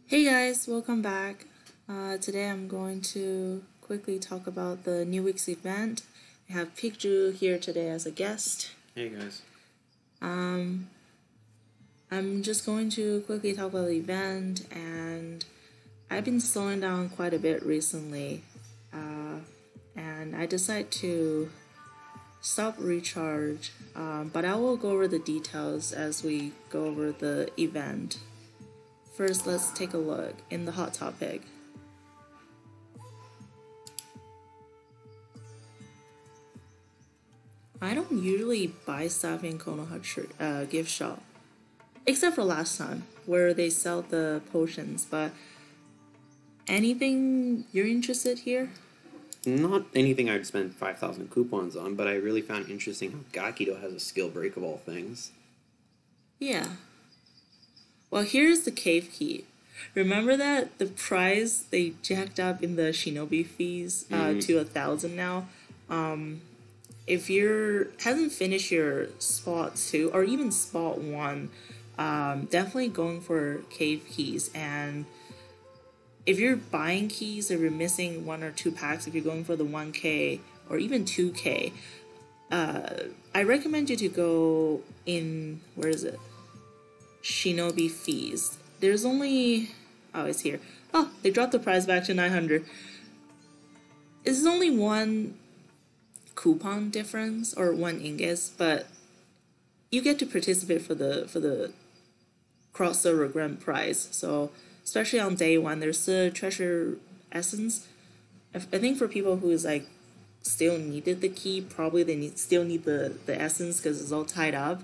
Hey guys, welcome back. Today I'm going to quickly talk about the new week's event. We have Pigju here today as a guest. Hey guys. I'm just going to quickly talk about the event, and I've been slowing down quite a bit recently, and I decided to stop recharge, but I will go over the details as we go over the event. First, let's take a look in the hot topic. I don't usually buy stuff in Konoha gift shop, except for last time where they sell the potions. But anything you're interested here? Not anything I'd spend 5,000 coupons on, but I really found interesting how Gakido has a skill break of all things. Yeah. Well, here's the cave key. Remember that the price they jacked up in the shinobi fees to 1,000 now? If you're hasn't finished your spot 2 or even spot 1, definitely going for cave keys. And if you're buying keys, if you're missing 1 or 2 packs, if you're going for the 1K or even 2K, I recommend you to go in, where is it? Shinobi fees. There's only, oh, it's here. Oh, they dropped the price back to 900. It's only 1 coupon difference or 1 ingots, but you get to participate for the crossover grand prize. So especially on day 1, there's the treasure essence. I think for people who is like still needed the key, probably they still need the essence because it's all tied up.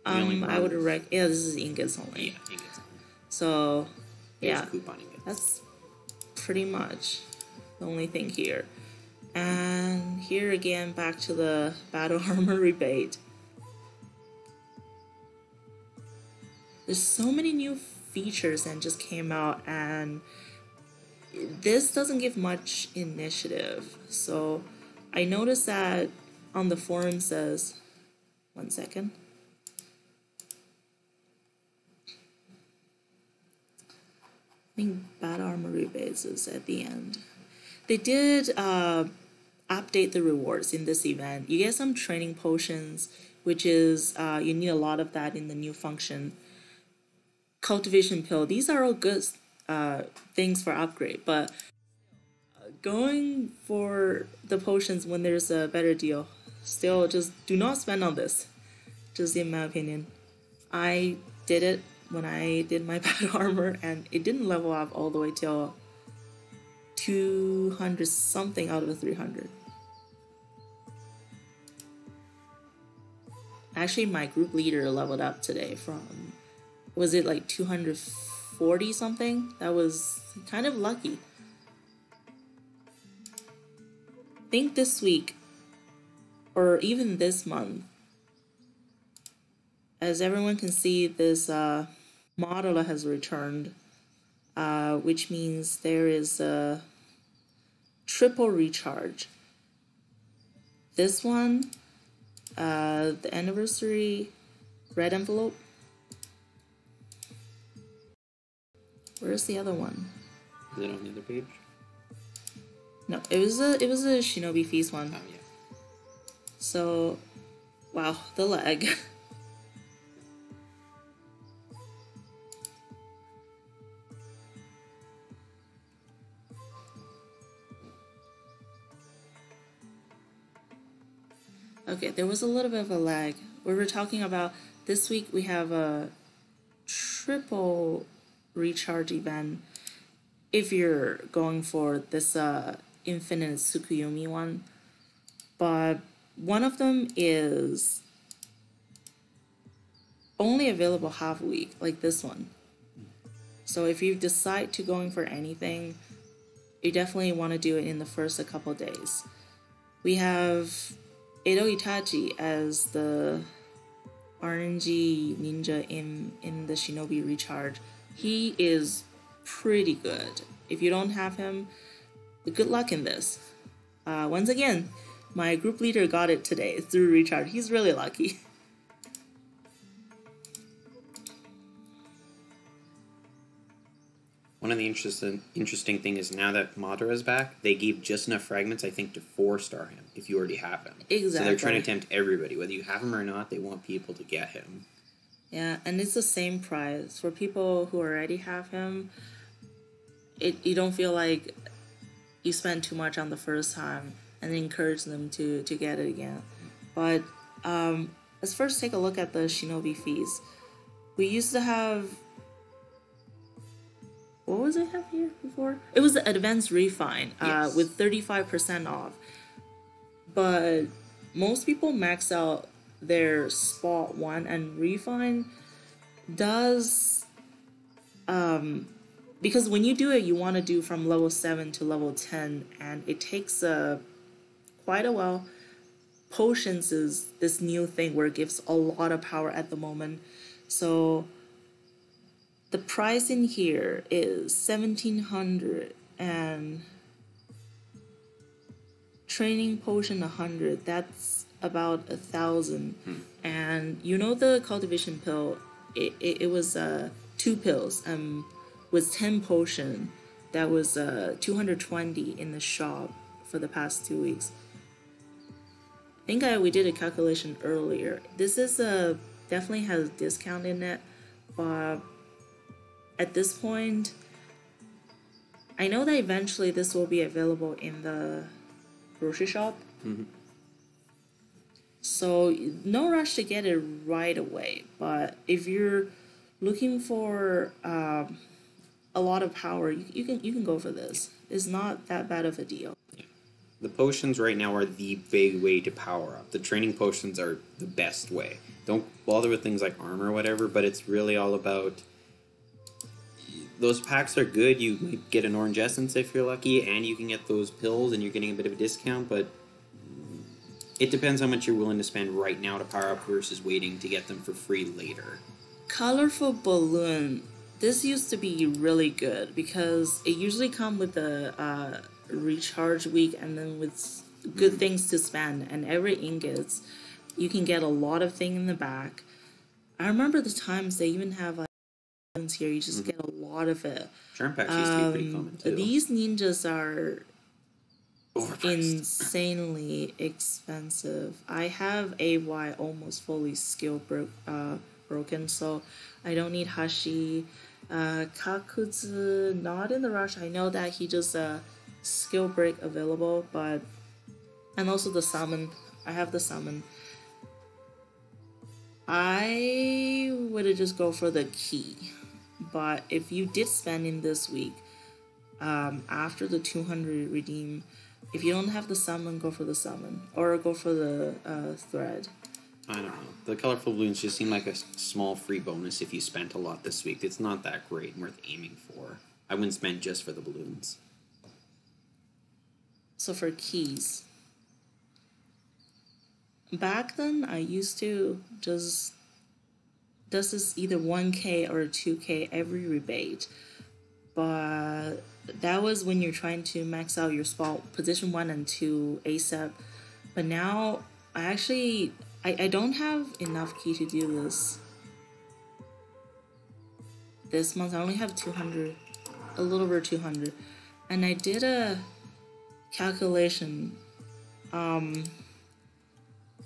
I would yeah, this is ingots only. Yeah, ingots only. So yeah, coupon ingots. That's pretty much the only thing here. And here again, back to the battle armor rebate. There's so many new features that just came out, and this doesn't give much initiative. So I noticed that on the forum says, 1 second. I think battle armor rebates is at the end. They did update the rewards in this event. You get some training potions, which is you need a lot of that in the new function. Cultivation pill. These are all good things for upgrade, but going for the potions when there's a better deal, still just do not spend on this. Just in my opinion, I did it when I did my battle armor, and it didn't level up all the way till 200 something out of the 300. Actually, my group leader leveled up today from, was it like 240 something? That was kind of lucky. I think this week, or even this month, as everyone can see, this model has returned, which means there is a triple recharge. This one, the anniversary red envelope. Where's the other one? Is it on the other page? No, it was a Shinobi Feast one. Oh yeah. So, wow, the lag. Okay, there was a little bit of a lag. We were talking about this week we have a triple recharge event if you're going for this infinite Tsukuyomi one. But one of them is only available half a week, like this one. So if you decide to going for anything, you definitely want to do it in the first couple days. We have Edo Itachi as the RNG ninja in the Shinobi Recharge. He is pretty good. If you don't have him, good luck in this. Once again, my group leader got it today through Recharge. He's really lucky. One of the interesting thing is now that Madara is back, they gave just enough fragments, I think, to 4-star him if you already have him. Exactly. So they're trying to tempt everybody, whether you have him or not. They want people to get him. Yeah, and it's the same price for people who already have him. You don't feel like you spend too much on the first time, and encourage them to get it again. But let's first take a look at the Shinobi fees. We used to have, what was it have here before? It was the advanced refine Yes. with 35% off. But most people max out their spot 1, and refine does because when you do it, you want to do from level 7 to level 10, and it takes quite a while. Potions is this new thing where it gives a lot of power at the moment. So the price in here is 1,700, and training potion 100. That's about 1,000. And you know the cultivation pill, it was 2 pills with 10 potion. That was 220 in the shop for the past 2 weeks. I think we did a calculation earlier. This is definitely has a discount in it, but at this point, I know that eventually this will be available in the grocery shop. So no rush to get it right away. But if you're looking for a lot of power, you can go for this. It's not that bad of a deal. The potions right now are the big way to power up. The training potions are the best way. Don't bother with things like armor or whatever, but it's really all about... Those packs are good. You might get an orange essence if you're lucky, and you can get those pills, and you're getting a bit of a discount, but it depends how much you're willing to spend right now to power up versus waiting to get them for free later. Colorful balloon. This used to be really good because it usually come with a recharge week, and then with good things to spend, and every ingots you can get a lot of thing in the back. I remember the times they even have here, you just get a lot of it. Charm packs used to be pretty common too. These ninjas are Overpriced. insanely expensive. I have AY almost fully skill broken, so I don't need Hashi. Kakutsu, not in the rush. I know that he just skill break available, but and also the summon. I have the summon. I would just go for the key, but if you did spend in this week, after the 200 redeem, if you don't have the summon, go for the summon or go for the thread. I don't know. The colorful balloons just seem like a small free bonus if you spent a lot this week. It's not that great and worth aiming for. I wouldn't spend just for the balloons. So for keys, back then I used to just this is either 1K or 2K every rebate, but that was when you're trying to max out your spot position 1 and 2 ASAP. But now I don't have enough key to do this month. I only have 200, a little over 200, and I did a calculation.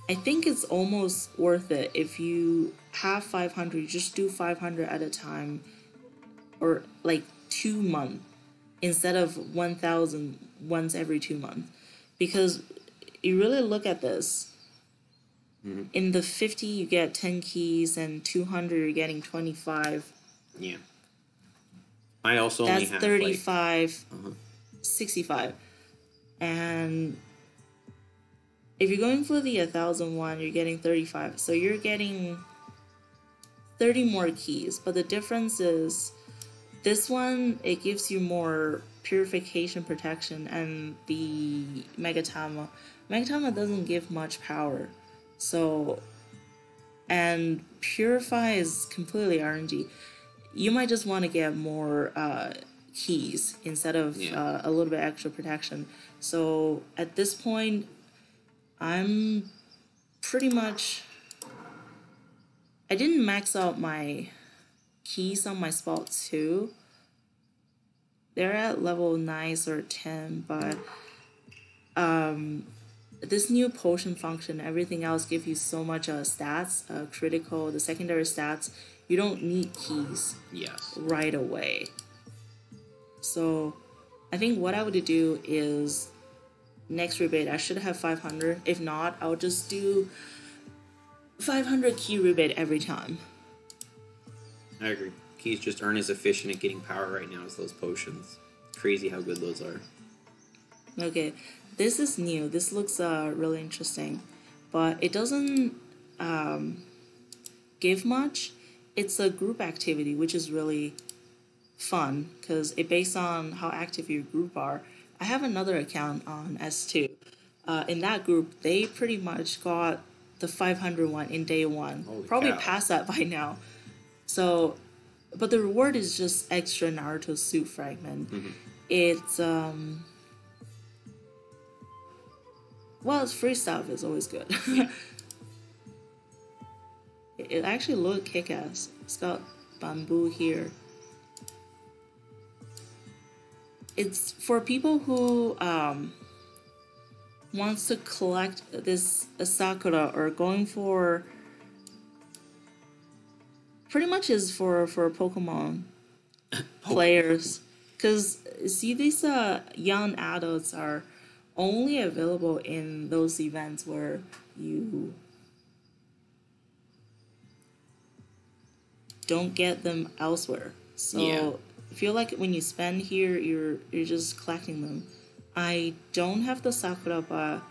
I think it's almost worth it if you have 500. You just do 500 at a time, or like 2 months instead of 1,000 once every 2 months, because you really look at this. In the 50, you get 10 keys, and 200, you're getting 25. Yeah. I also only have 35, 65. And if you're going for the 1,001, you're getting 35. So you're getting 30 more keys. But the difference is this one, it gives you more purification protection, and the Megatama doesn't give much power. So, and Purify is completely RNG. You might just want to get more keys instead of a little bit extra protection. So at this point, I'm pretty much... I didn't max out my keys on my spot 2, they're at level 9 or 10, but this new potion function, everything else give you so much stats, critical, the secondary stats. You don't need keys Yes. right away. So I think what I would do is next rebate, I should have 500. If not, I'll just do 500 key rebate every time. I agree. Keys just aren't as efficient at getting power right now as those potions. Crazy how good those are. Okay, this is new. This looks really interesting, but it doesn't give much. It's a group activity, which is really fun because it based on how active your group are. I have another account on S2. In that group, they pretty much got the 500 one in day one. Holy Probably cow. past that by now. So, but the reward is just extra Naruto suit fragment. It's well, it's free stuff. It's always good. It actually looked kick-ass. It's got bamboo here. It's for people who wants to collect this sakura or going for pretty much is for Pokemon players, because see these young adults are only available in those events where you don't get them elsewhere. So Yeah. I feel like when you spend here, you're just collecting them. I don't have the Sakura, but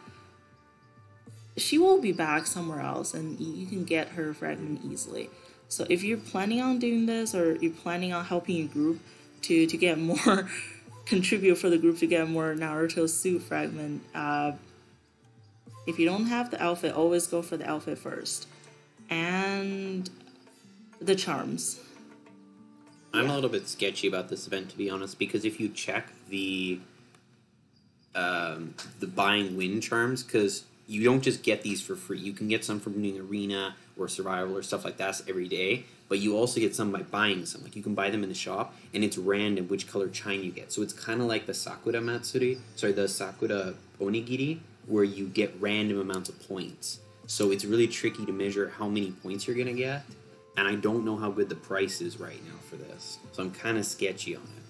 she will be back somewhere else, and you can get her fragment easily. So if you're planning on doing this, or you're planning on helping your group to get more, contribute for the group to get more Naruto suit fragment, if you don't have the outfit, always go for the outfit first. And the charms. I'm a little bit sketchy about this event, to be honest, because if you check the buying win charms, because you don't just get these for free. You can get some from doing arena or survival or stuff like that every day, but you also get some by buying some. Like you can buy them in the shop, and it's random which color chime you get. So it's kind of like the Sakura the Sakura Onigiri, where you get random amounts of points. So it's really tricky to measure how many points you're gonna get, and I don't know how good the price is right now for this. So I'm kind of sketchy on it.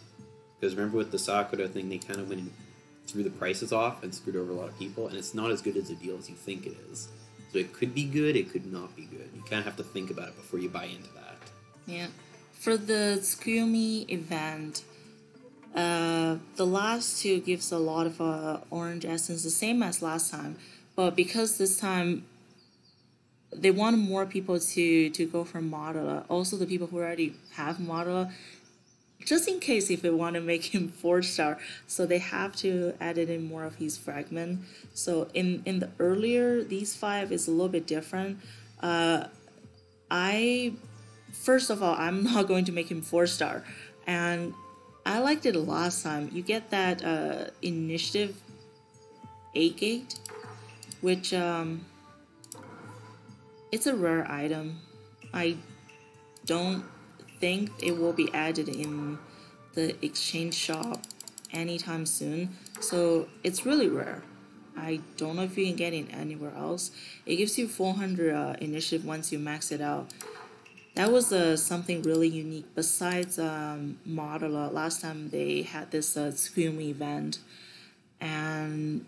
Because remember with the Sakura thing, they kind of went and threw the prices off and screwed over a lot of people, and it's not as good as a deal as you think it is. So it could be good, it could not be good. You kind of have to think about it before you buy into that. Yeah. For the Tsukumi event, the last two gives a lot of orange essence, the same as last time. But because this time they want more people to go for Madara, also the people who already have Madara, just in case if they want to make him 4-star, so they have to add it in more of his fragment. So in the earlier, these 5 is a little bit different. First of all, I'm not going to make him 4-star, and I liked it last time. You get that initiative 8 gate, which it's a rare item. I don't think it will be added in the exchange shop anytime soon, so it's really rare. I don't know if you can get it anywhere else. It gives you 400 initiative once you max it out. That was something really unique. Besides Madara, last time they had this Tsukumi event, and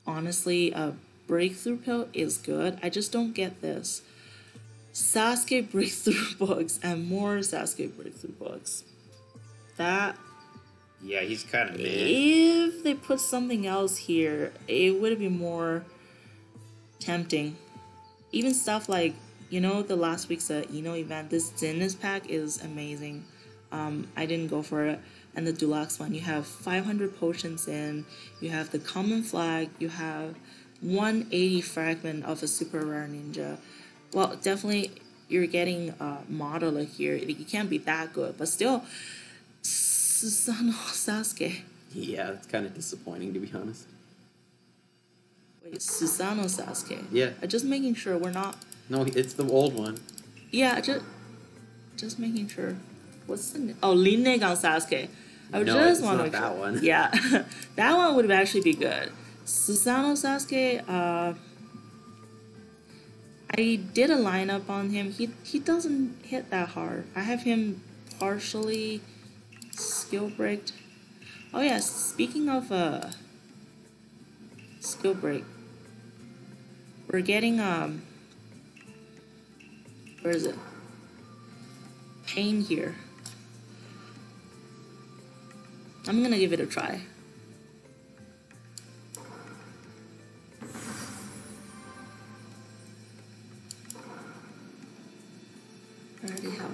honestly, a breakthrough pill is good. I just don't get this. Sasuke breakthrough books and more Sasuke breakthrough books. That, Yeah, he's kind of mad. if they put something else here, it would be more tempting. Even stuff like, the last week's event, this Zenith pack is amazing. I didn't go for it. And the deluxe one, you have 500 potions in, you have the common flag, you have 180 fragment of a super rare ninja. Well, definitely you're getting Madara here. It can't be that good, but still, Susanoo Sasuke. Yeah, it's kind of disappointing, to be honest. Wait, Susanoo Sasuke. Yeah. Just making sure we're not. No, it's the old one. Yeah, just making sure. What's the name? Oh, Rinnegan Sasuke. I No, just it's want to not that one. Yeah, that one would actually be good. Susanoo Sasuke, I did a lineup on him. He doesn't hit that hard. I have him partially skill breaked. Oh yeah, speaking of skill break, we're getting where is it? Pain here. I'm gonna give it a try. I already have.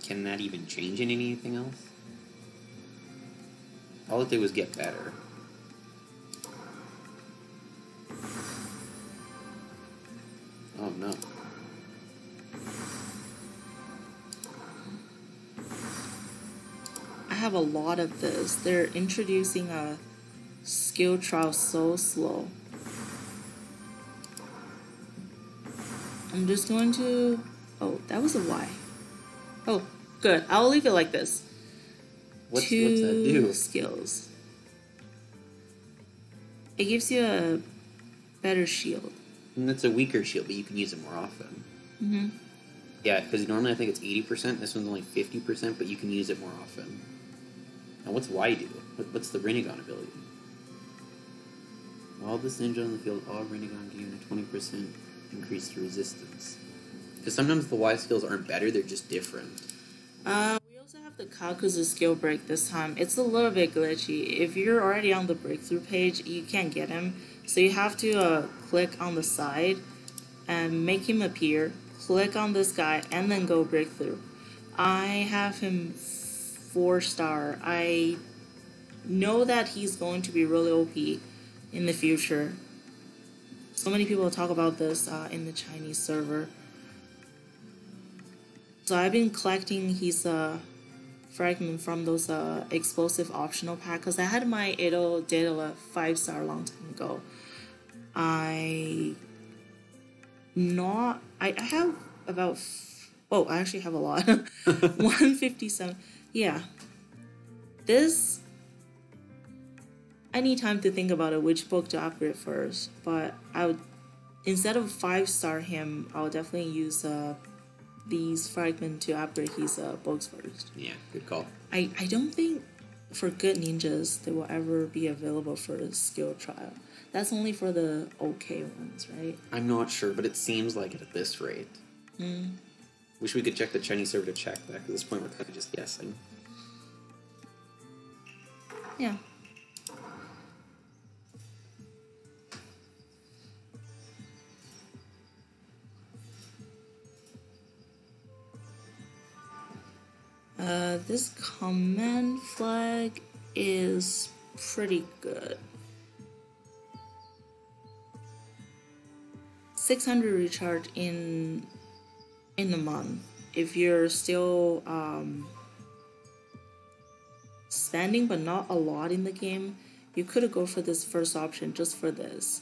Can that even change in anything else? All it did was get better. Oh no. I have a lot of this. They're introducing a skill trial so slow. I'm just going to... Oh, that was a Y. Oh, good. I'll leave it like this. What's that do? Skills. It gives you a better shield. And that's a weaker shield, but you can use it more often. Mm-hmm. Yeah, because normally I think it's 80%. This one's only 50%, but you can use it more often. Now, what's Y do? What's the Rinnegan ability? While this ninja on the field, all Rinnegan gain a 20% increased resistance. Because sometimes the Y skills aren't better, they're just different. We also have the Kakuzu skill break this time. It's a little bit glitchy. If you're already on the breakthrough page, you can't get him. So you have to click on the side and make him appear. Click on this guy and then go breakthrough. I have him 4-star. I know that he's going to be really OP in the future. So many people talk about this in the Chinese server. So I've been collecting his fragment from those explosive optional pack because I had my Edo Daedala 5-star long time ago. I have about... Oh, I actually have a lot. 157. Yeah. This... I need time to think about it, which book to upgrade first. But I would... Instead of 5-star him, I would definitely use these fragments to upgrade his books first. Yeah, good call. I don't think for good ninjas they will ever be available for a skill trial. That's only for the okay ones, right? I'm not sure, but it seems like it at this rate. Wish we could check the Chinese server to check that. At this point, we're kind of just guessing. Yeah. This command flag is pretty good. 600 recharge in a month. If you're still spending but not a lot in the game, you could go for this first option just for this.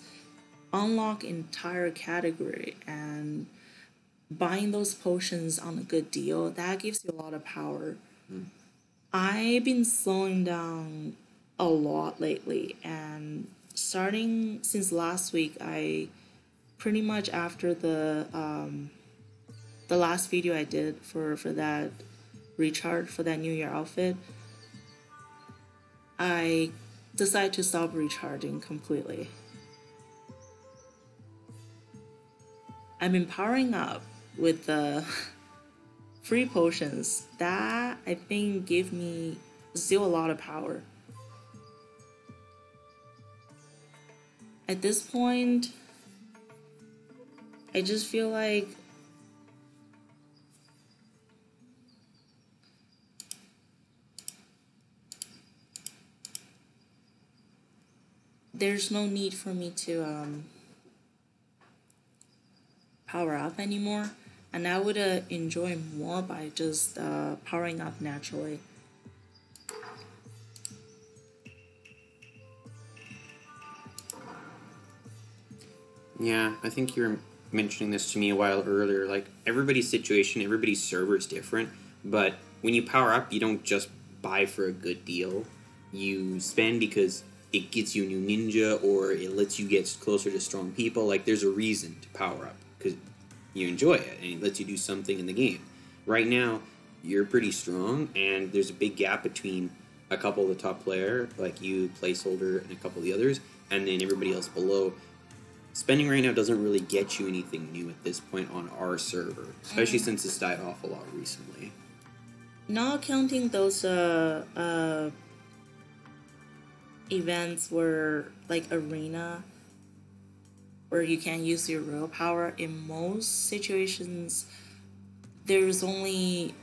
Unlock entire category and buying those potions on a good deal, that gives you a lot of power. I've been slowing down a lot lately, and starting since last week, I pretty much after the last video I did for that recharge for that New Year outfit, I decided to stop recharging completely. I've been powering up with the free potions. That, I think, give me still a lot of power. At this point, I just feel like there's no need for me to power up anymore, and I would enjoy more by just powering up naturally. Yeah, I think you were mentioning this to me a while earlier. Like, everybody's situation, everybody's server is different, but when you power up, you don't just buy for a good deal. You spend because it gets you a new ninja or it lets you get closer to strong people. Like, there's a reason to power up because you enjoy it and it lets you do something in the game. Right now, you're pretty strong, and there's a big gap between a couple of the top player, like you, Placeholder, and a couple of the others, and then everybody else below. Spending right now doesn't really get you anything new at this point on our server, especially since it's died off a lot recently. Not counting those events where, like, arena, where you can't use your real power. In most situations, there's only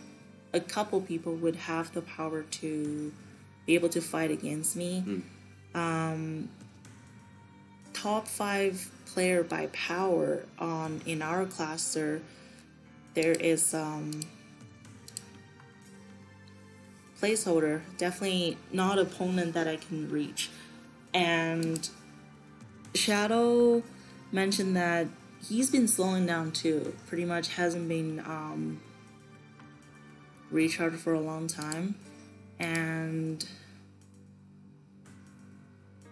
a couple people would have the power to be able to fight against me. Top 5 player by power in our cluster, there is Placeholder, definitely not opponent that I can reach. And Shadow mentioned that he's been slowing down too. Pretty much hasn't been recharged for a long time. And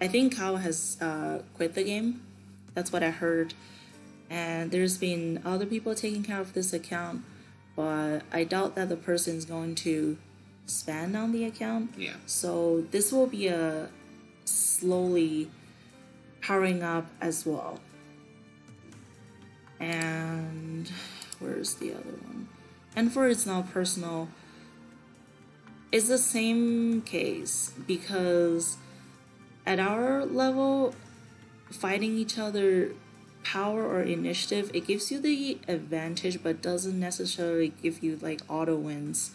I think Kao has quit the game. That's what I heard. And there's been other people taking care of this account, but I doubt that the person is going to spend on the account. Yeah. So this will be a slowly powering up as well. And where's the other one? And for It's Not Personal, it's the same case because at our level, fighting each other, power or initiative, it gives you the advantage but doesn't necessarily give you like auto wins.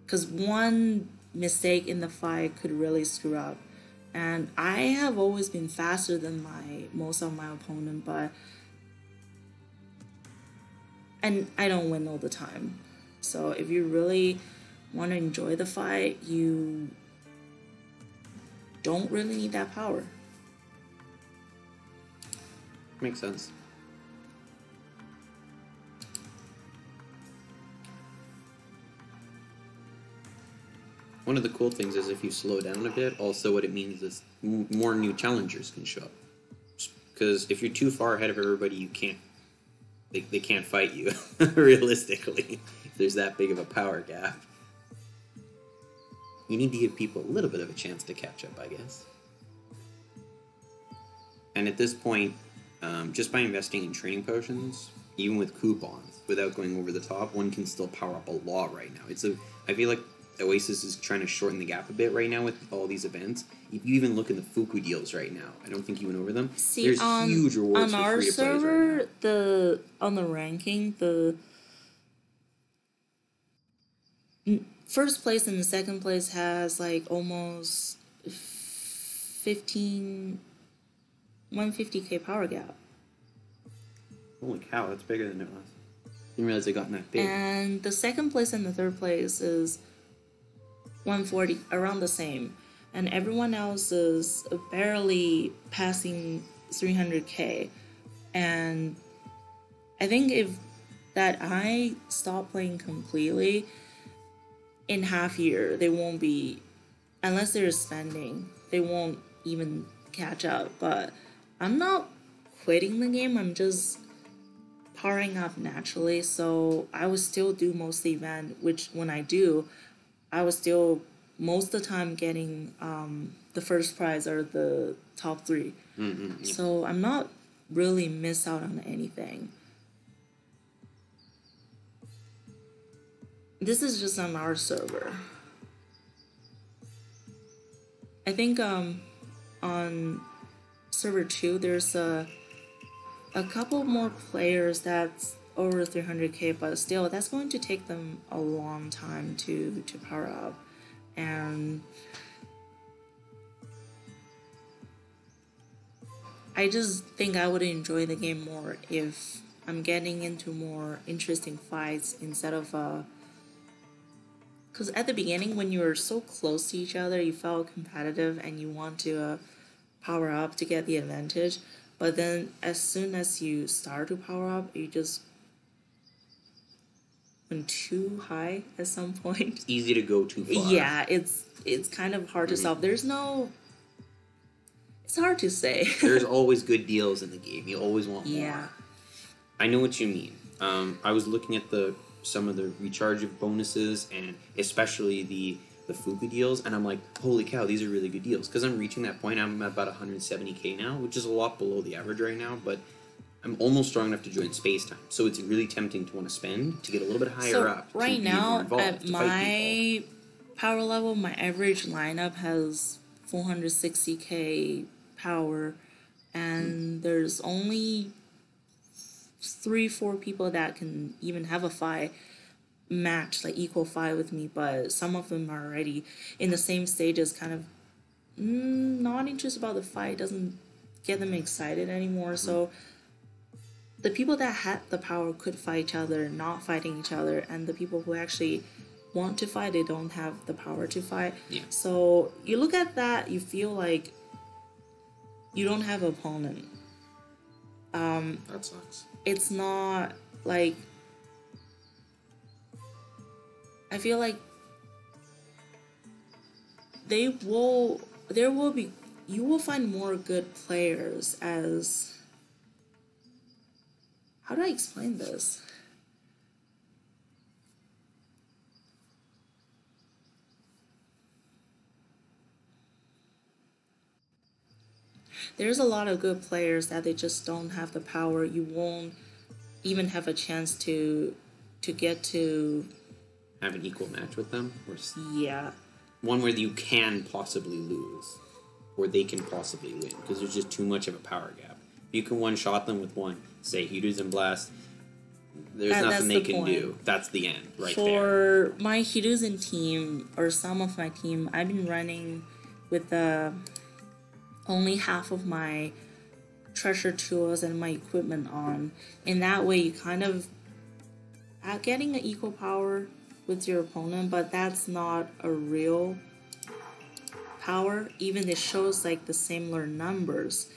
Because one mistake in the fight could really screw up. And I have always been faster than most of my opponent, and I don't win all the time. So if you really want to enjoy the fight, you don't really need that power. Makes sense. One of the cool things is if you slow down a bit, also what it means is more new challengers can show up. Because if you're too far ahead of everybody, you can't. They can't fight you, realistically, if there's that big of a power gap. You need to give people a little bit of a chance to catch up, I guess. And at this point, just by investing in training potions, even with coupons, without going over the top, one can still power up a lot right now. I feel like Oasis is trying to shorten the gap a bit right now with all these events. If you even look in the Fuku deals right now, I don't think you went over them. See, there's huge rewards on for our free to play server, right now. on the ranking, the first place and the second place has like almost 150k power gap. Holy cow, that's bigger than it was. Didn't realize it got that big. And the second place and the third place is 140, around the same. And everyone else is barely passing 300k. And I think if that I stop playing completely, in half year, they won't be, unless they're spending, they won't even catch up. But I'm not quitting the game, I'm just powering up naturally, so I will still do most of the event, which when I do, I was still most of the time getting the first prize or the top 3. Mm-hmm. So I'm not really miss out on anything. This is just on our server. I think on server 2 there's a couple more players that's over 300k, but still that's going to take them a long time to power up. And I just think I would enjoy the game more if I'm getting into more interesting fights instead of because at the beginning when you were so close to each other you felt competitive and you want to power up to get the advantage. But then as soon as you start to power up, you just went too high at some point. Easy to go too far. Yeah, it's kind of hard to solve. There's no. It's hard to say. There's always good deals in the game. You always want more. Yeah. I know what you mean. I was looking at some of the recharge bonuses and especially the Fuku deals, and I'm like, holy cow, these are really good deals. Because I'm reaching that point, I'm at about 170k now, which is a lot below the average right now, but I'm almost strong enough to join Space Time. So it's really tempting to want to spend to get a little bit higher up. Right now, at my power level, my average lineup has 460k power, and there's only 3-4 people that can even have a fight match, like equal fight with me, but some of them are already in the same stage as kind of not interested about the fight, doesn't get them excited anymore. So the people that had the power could fight each other, not fighting each other, and the people who actually want to fight, they don't have the power to fight. Yeah. So you look at that, you feel like you don't have an opponent. That sucks. It's not like, I feel like you will find more good players as, how do I explain this? There's a lot of good players that they just don't have the power. You won't even have a chance to get to have an equal match with them, or yeah, one where you can possibly lose, or they can possibly win, because there's just too much of a power gap. You can one-shot them with one, say Hiruzen Blast. There's nothing they can do. That's the end, right there. For my Hiruzen team, or some of my team, I've been running with only half of my treasure tools and my equipment on. In that way, you kind of are getting an equal power with your opponent, but that's not a real power. Even it shows like the similar numbers,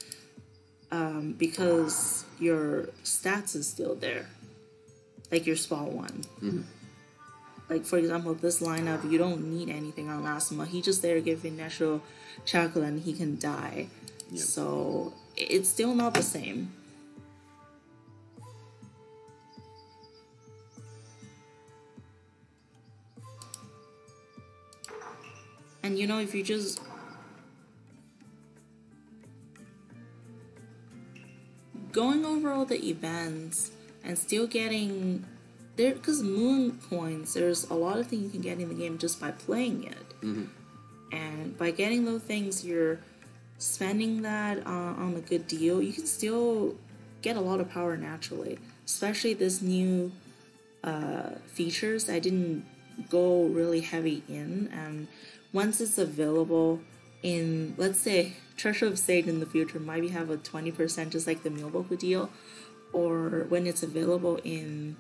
because your stats is still there, like your spot one. Mm-hmm. Like for example, this lineup, you don't need anything on Asuma. He just there giving natural chocolate and he can die. Yep. So it's still not the same. And you know, if you just going over all the events and still getting there, because moon coins, there's a lot of things you can get in the game just by playing it. Mm-hmm. And by getting those things, you're spending that on a good deal. You can still get a lot of power naturally, especially this new features. I didn't go really heavy in, and once it's available in, let's say, Treasure of Sage in the future, maybe have a 20%, just like the Milboku deal, or when it's available in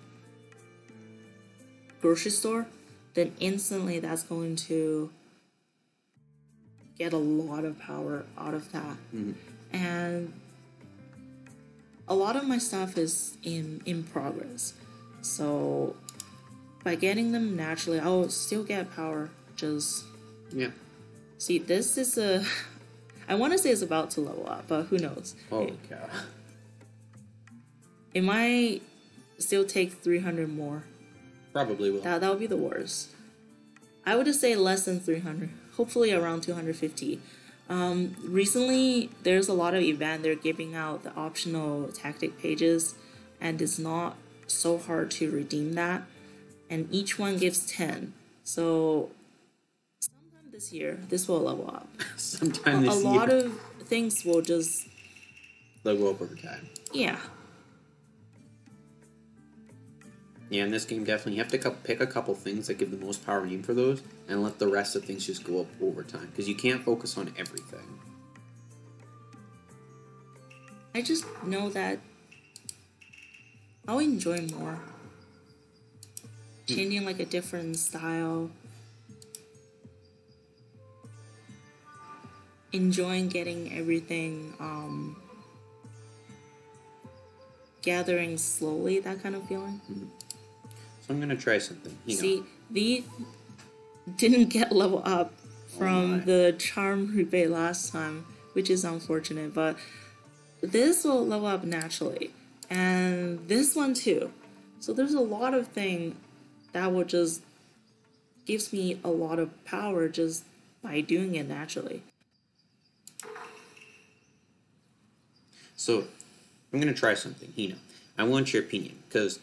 grocery store, then instantly that's going to get a lot of power out of that. Mm-hmm. And a lot of my stuff is in progress, so by getting them naturally, I'll still get power. Just see, this is I want to say it's about to level up, but who knows? Holy cow. It might still take 300 more. Probably will. That would be the worst. I would just say less than 300. Hopefully around 250. Recently, there's a lot of event. They're giving out the optional tactic pages, and it's not so hard to redeem that. And each one gives 10. So sometime this year, this will level up. Sometime this year. A lot of things will just level up over time. Yeah. Yeah, in this game, definitely, you have to pick a couple things that give the most power and aim for those, and let the rest of things just go up over time, because you can't focus on everything. I just know that I'll enjoy more. Changing like a different style. Enjoying getting everything, gathering slowly, that kind of feeling. Mm-hmm. So I'm gonna try something. See, the didn't get level up from the charm rebate last time, which is unfortunate, but this will level up naturally. And this one too. So there's a lot of things that will just gives me a lot of power just by doing it naturally. So I'm gonna try something, I want your opinion because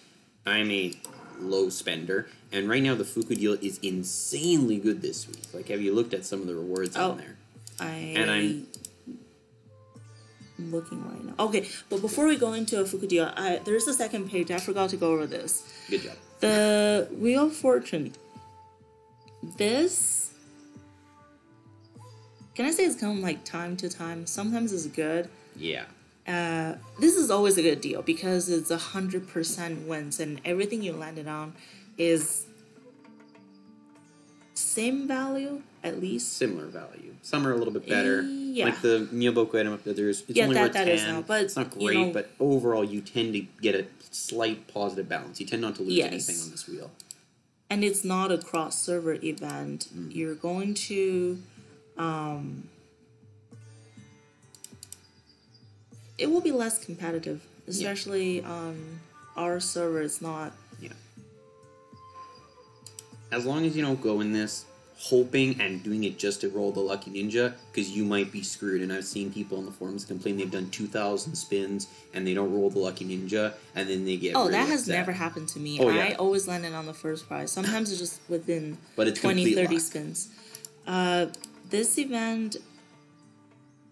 I'm a low spender, and right now the Fuku deal is insanely good this week. Like, have you looked at some of the rewards on there? I'm looking right now. Okay, but before we go into a Fuku deal, there's a second page. I forgot to go over this. Good job. The Wheel of Fortune. This, can I say it's come like time to time? Sometimes it's good. Yeah. This is always a good deal because it's 100% wins and everything you landed on is same value at least. Similar value. Some are a little bit better. Yeah. Like the Myoboku item up there, it's only worth 10. Is now, but it's not great, but overall you tend to get a slight positive balance. You tend not to lose anything on this wheel. And it's not a cross-server event. You're going to... it will be less competitive, especially on our server. It's not... Yeah. As long as you don't go in this hoping and doing it just to roll the Lucky Ninja, because you might be screwed. And I've seen people on the forums complain they've done 2,000 spins and they don't roll the Lucky Ninja, and then they get really that has upset. never happened to me. Oh, yeah. I always landed on the first prize. Sometimes it's just within but it's 20, 30 luck. spins. This event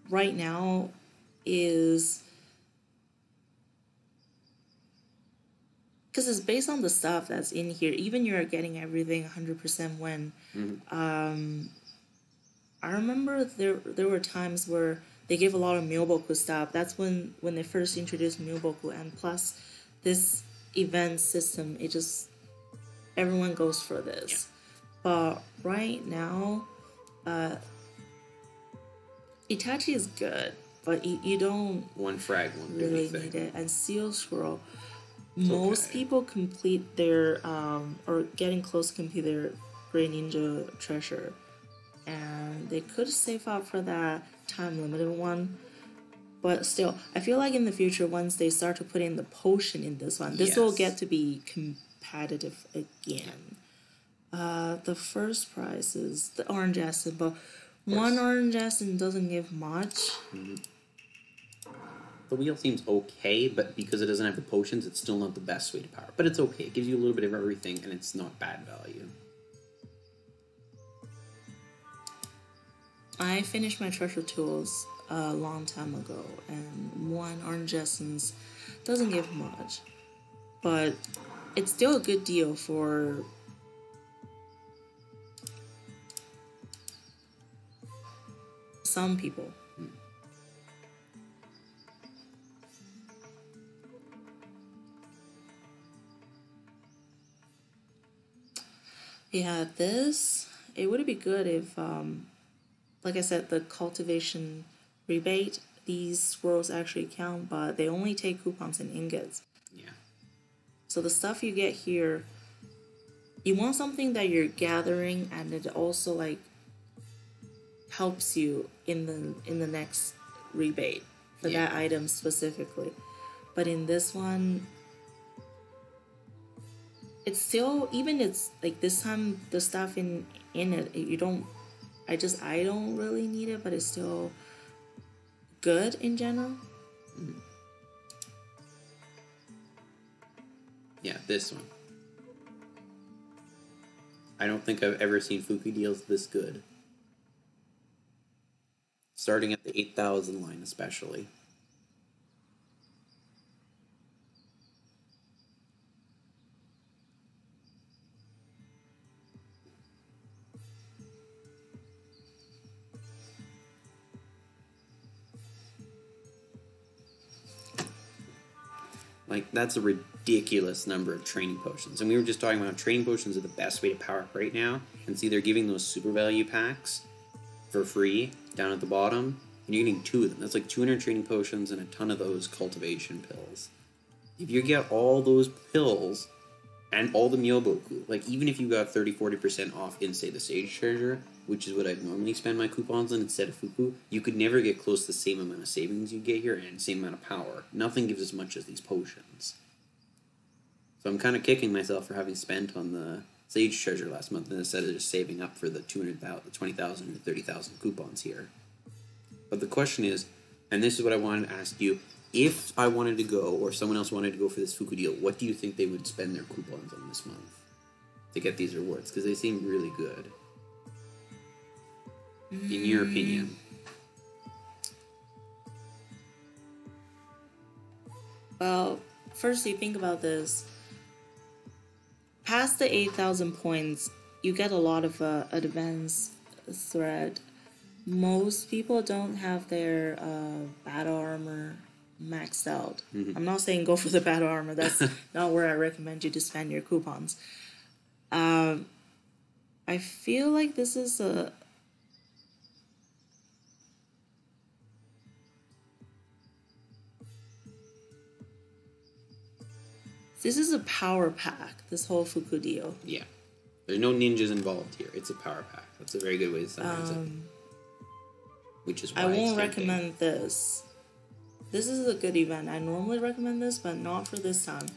right now is... because it's based on the stuff that's in here. Even you're getting everything 100% win. I remember there were times where they gave a lot of Myoboku stuff. That's when they first introduced Myoboku, and plus this event system, it just everyone goes for this. Yeah. But right now, Itachi is good, but you don't one frag won't do really anything. need it. And Seal Scroll. Most people complete their, or getting close to complete their Great Ninja Treasure. And they could save up for that time-limited one. But still, I feel like in the future, once they start to put in the potion in this one, this will get to be competitive again. The first prize is the Orange Acid, but one Orange Acid doesn't give much. The wheel seems okay, but because it doesn't have the potions, it's still not the best way to power. But it's okay. It gives you a little bit of everything, and it's not bad value. I finished my treasure tools a long time ago, and one Orange Essence doesn't give much. But it's still a good deal for... some people. Yeah, it would be good if, like I said, the cultivation rebate, these scrolls actually count, but they only take coupons and ingots. Yeah. So the stuff you get here, you want something that you're gathering, and it also like helps you in the next rebate for that item specifically. But in this one, it's still, even it's like this time the stuff in it, you don't, I don't really need it, but it's still good in general. Yeah, this one. I don't think I've ever seen Fuku deals this good. Starting at the 8,000 line especially. Like, that's a ridiculous number of training potions. And we were just talking about how training potions are the best way to power up right now. And see, they're giving those super value packs for free down at the bottom. And you're getting 2 of them. That's like 200 training potions and a ton of those cultivation pills. If you get all those pills, And all the Myoboku. Like, even if you got 30-40% off in, say, the Sage Treasure, which is what I'd normally spend my coupons on instead of Fuku, you could never get close to the same amount of savings you get here and same amount of power. Nothing gives as much as these potions. So I'm kind of kicking myself for having spent on the Sage Treasure last month instead of just saving up for the 200,000, the 20,000, or 30,000 coupons here. But the question is, and this is what I wanted to ask you, if I wanted to go, or someone else wanted to go for this Fuku deal, what do you think they would spend their coupons on this month to get these rewards? Because they seem really good. In your opinion. Well, firstly, think about this. Past the 8,000 points, you get a lot of advanced threat. Most people don't have their battle armor maxed out. I'm not saying go for the battle armor. That's not where I recommend you to spend your coupons. I feel like this is a... This is a power pack, this whole Fuku deal. Yeah. There's no ninjas involved here. It's a power pack. That's a very good way to summarize it. Which is why I won't recommend this. This is a good event. I normally recommend this, but not for this time.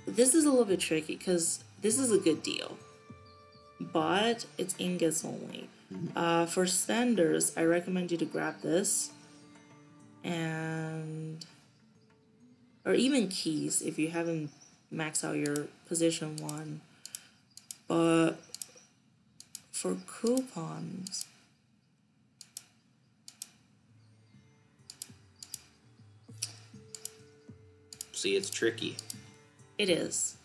This is a little bit tricky because this is a good deal, but it's ingots only. For standards, I recommend you to grab this, and or even keys if you haven't maxed out your position 1. But for coupons, see, it's tricky. It is.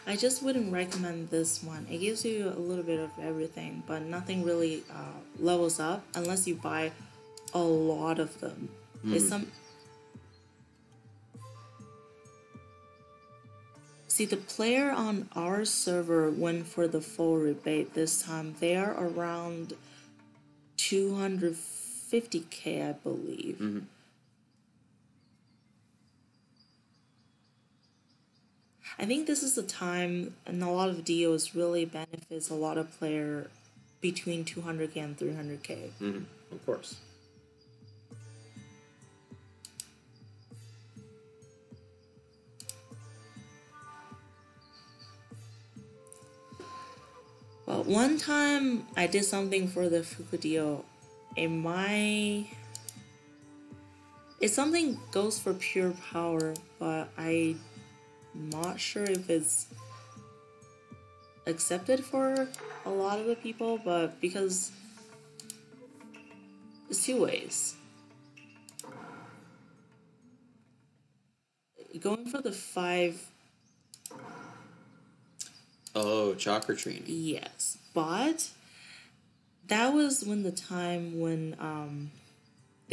I just wouldn't recommend this one. It gives you a little bit of everything, but nothing really levels up unless you buy a lot of them. It's See, the player on our server went for the full rebate this time. They are around 250k, I believe. I think this is the time, and a lot of deals really benefits a lot of player between 200k and 300k. Of course. Well, one time I did something for the Fuku deal. It's something goes for pure power, but I'm not sure if it's accepted for a lot of the people, but because it's 2 ways. Going for the 5... Oh, chakra training. Yes, but that was when they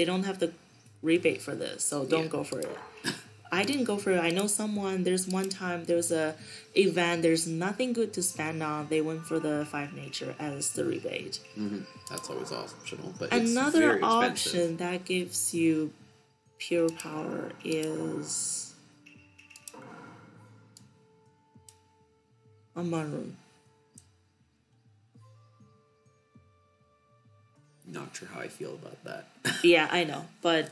don't have the rebate for this, so don't go for it. I didn't go for it. I know there's one time there was a event, there's nothing good to spend on. They went for the 5 nature as the rebate. That's always optional, but another it's very option that gives you pure power is a maroon. Not sure how I feel about that. Yeah, I know, but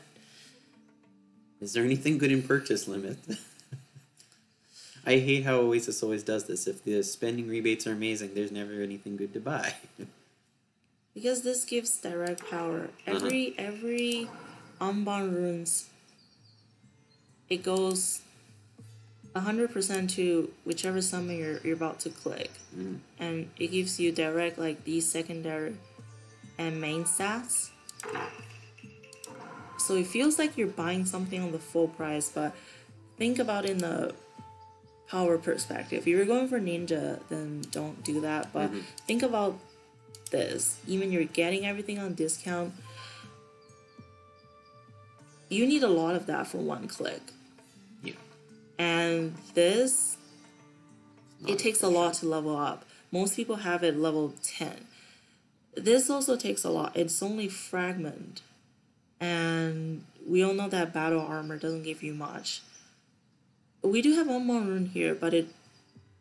is there anything good in purchase limit? I hate how Oasis always does this. If the spending rebates are amazing, there's never anything good to buy. Because this gives direct power. Every Unbound runes, it goes 100% to whichever summon you're about to click. And it gives you direct, like, these secondary and main stats. So it feels like you're buying something on the full price, but think about it in the power perspective. If you're going for ninja, then don't do that. But think about this. Even you're getting everything on discount, you need a lot of that for 1 click. Yeah. And this, it takes a lot to level up. Most people have it level 10. This also takes a lot. It's only fragment. And we all know that battle armor doesn't give you much. We do have one more rune here, but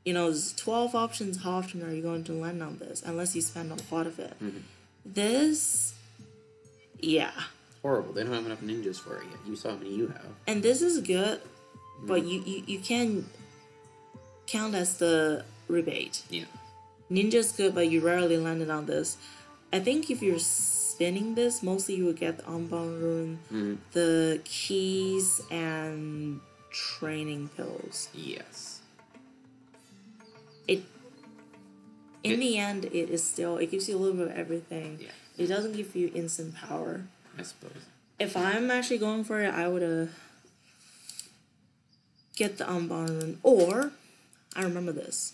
there's 12 options. How often are you going to land on this? Unless you spend a lot of it. Mm-hmm. This, yeah. Horrible. They don't have enough ninjas for it yet. You saw how many you have. And this is good, but you can count as the rebate. Yeah. Ninja's good, but you rarely landed on this. I think if you're spinning this, mostly you would get the unbound rune, the keys, and training pills. Yes. In the end, it gives you a little bit of everything. Yeah. It doesn't give you instant power. I suppose. If I'm actually going for it, I would get the unbound rune. Or, I remember this.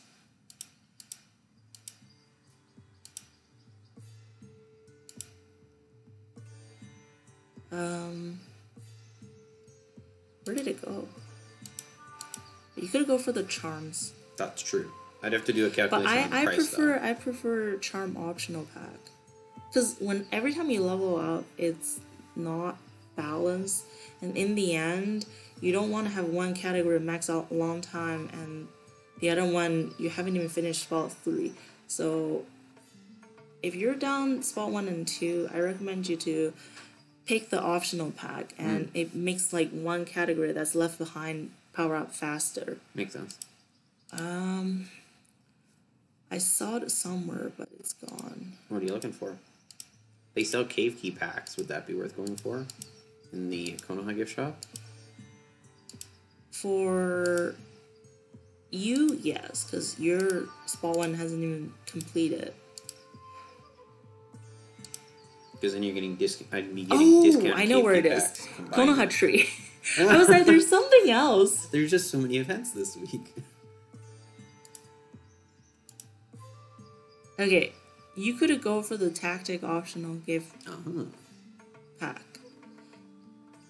Where did it go? You could go for the charms. That's true. I'd have to do a calculation But on the price, though. I prefer charm optional pack. Because every time you level up, it's not balanced. And in the end, you don't want to have one category max out a long time and the other one you haven't even finished spot 3. So if you're down spot 1 and 2, I recommend you to pick the optional pack, and it makes like one category that's left behind power up faster. Makes sense. I saw it somewhere, but it's gone. What are you looking for? They sell cave key packs. Would that be worth going for? In the Konoha gift shop? For you, yes, because your spot 1 hasn't even completed. Because then you're getting I'd be getting discount. I know where it is. Combined. Konoha Tree. I was like, there's something else. There's just so many events this week. Okay, you could go for the tactic optional gift pack.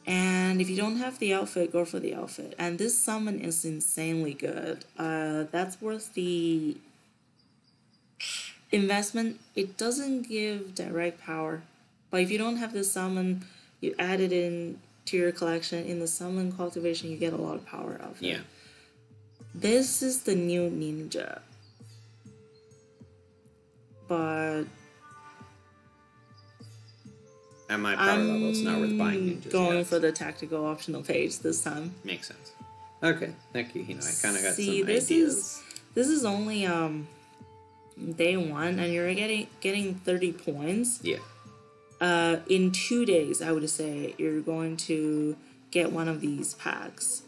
And if you don't have the outfit, go for the outfit. And this summon is insanely good. That's worth the investment. It doesn't give direct power. But if you don't have this summon, you add it in to your collection. In the summon cultivation, you get a lot of power out of it. Yeah. This is the new ninja. But at my power level, it's not worth buying ninjas. Going for the tactical optional page this time. Makes sense. Okay, thank you, Hino. I kind of got some this ideas. This is only day 1, and you're getting 30 points. Yeah. In 2 days, I would say you're going to get one of these packs.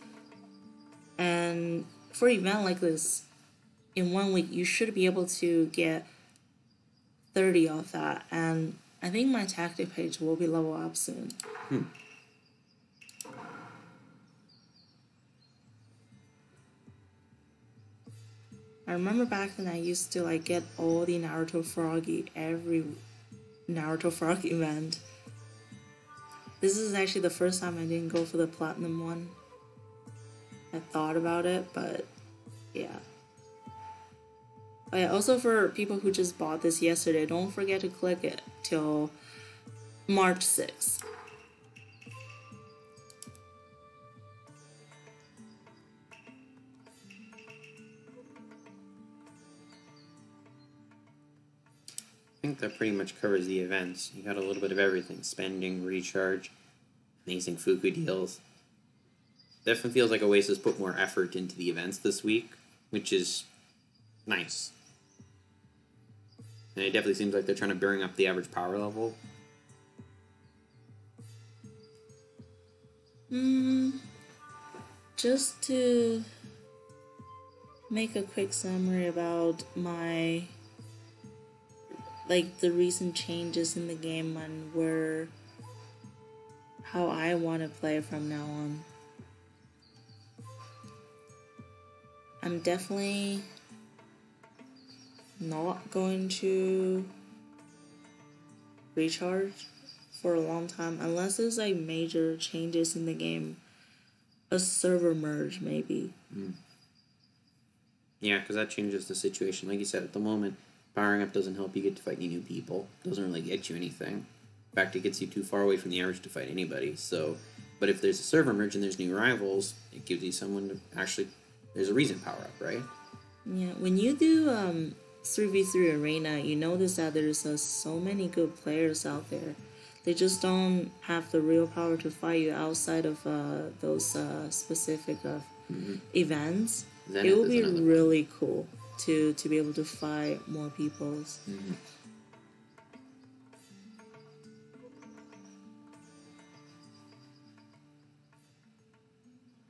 And for an event like this, in 1 week, you should be able to get 30 off that. And I think my tactic page will be level up soon. I remember back then I used to get all the Naruto Froggy every Naruto Frog event. This is actually the first time I didn't go for the platinum one. I thought about it, but yeah. Oh yeah, also for people who just bought this yesterday, don't forget to click it till March 6th. I think that pretty much covers the events. You got a little bit of everything. Spending, recharge, amazing Fuku deals. Definitely feels like Oasis put more effort into the events this week, which is nice. And it definitely seems like they're trying to bring up the average power level. Just to make a quick summary about my the recent changes in the game and how I want to play from now on. I'm definitely not going to recharge for a long time unless there's major changes in the game. A server merge, maybe. Yeah, because that changes the situation. Like you said, at the moment, Powering up doesn't help you get to fight any new people. Doesn't really get you anything. In fact, it gets you too far away from the average to fight anybody. So, but if there's a server merge and there's new rivals, it gives you someone to actually. There's a reason to power up, right? Yeah, when you do 3v3 arena, you notice that there's so many good players out there. They just don't have the real power to fight you outside of those specific events. Zenith It would is be another really cool to be able to fight more peoples.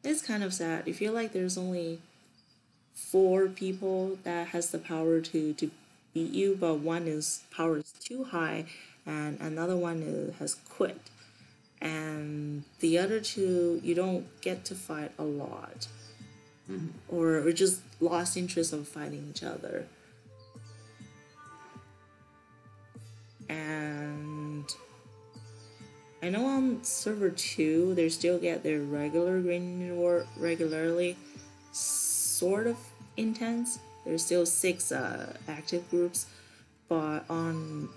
It's kind of sad. You feel like there's only 4 people that has the power to beat you, but one is power is too high, and another one has quit, and the other 2 you don't get to fight a lot, or just lost interest of fighting each other. And I know on server 2 they still get their regular green reward regularly, sort of intense. There's still 6 active groups, but on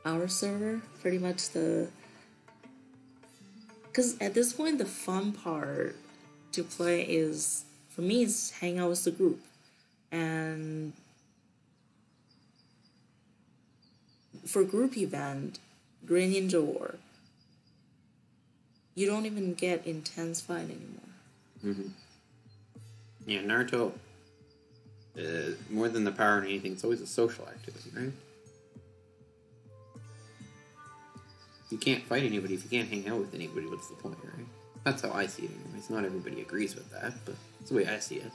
our server, pretty much because at this point the fun part to play is, for me, is hang out with the group. And for group event, Green Ninja War, you don't even get intense fight anymore. Yeah, Naruto, more than the power or anything, it's always a social activity, right? If you can't fight anybody, if you can't hang out with anybody, what's the point, right? That's how I see it anyways. Not everybody agrees with that, but it's the way I see it.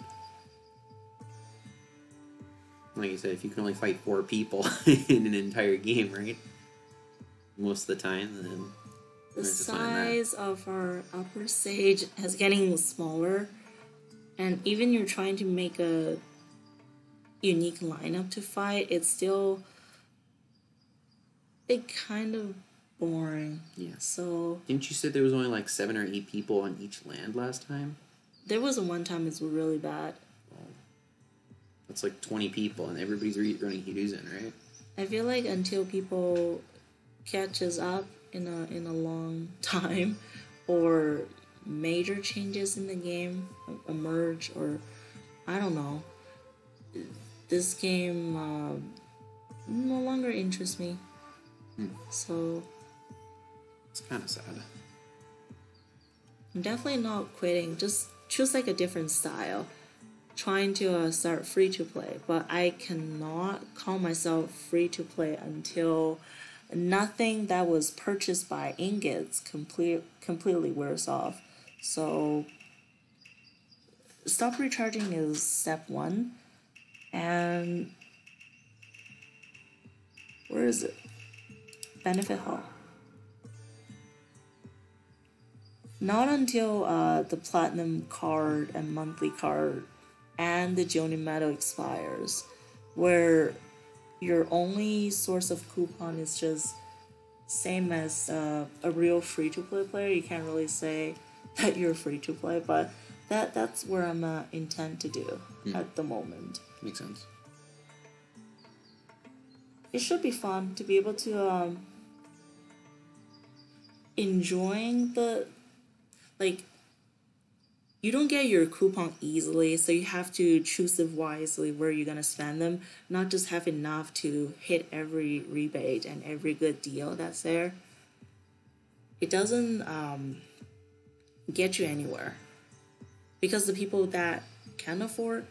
Like you said, if you can only fight 4 people in an entire game, right? Most of the time, then... The size of our upper stage is getting smaller, and even you're trying to make a unique lineup to fight, it's still kind of boring. Yeah. So didn't you say there was only like 7 or 8 people on each land last time? There was one time it's really bad. That's like 20 people, and everybody's running Hiruzen, right? I feel like until people catches up in a long time, or major changes in the game emerge, or I don't know, this game no longer interests me. So it's kind of sad. I'm definitely not quitting. Just choose like a different style. Trying to start free to play, but I cannot call myself free to play until nothing that was purchased by ingots completely wears off. So stop recharging is step 1. And where is it? Benefit Hall. Not until the platinum card and monthly card and the Jonin medal expires, where your only source of coupon is just same as a real free-to-play player. You can't really say that you're free-to-play, but that's where I'm intent to do at the moment. Makes sense. It should be fun to be able to enjoying the, like, you don't get your coupon easily, so you have to choose it wisely where you're gonna spend them, not just have enough to hit every rebate and every good deal that's there. It doesn't get you anywhere, because the people that can afford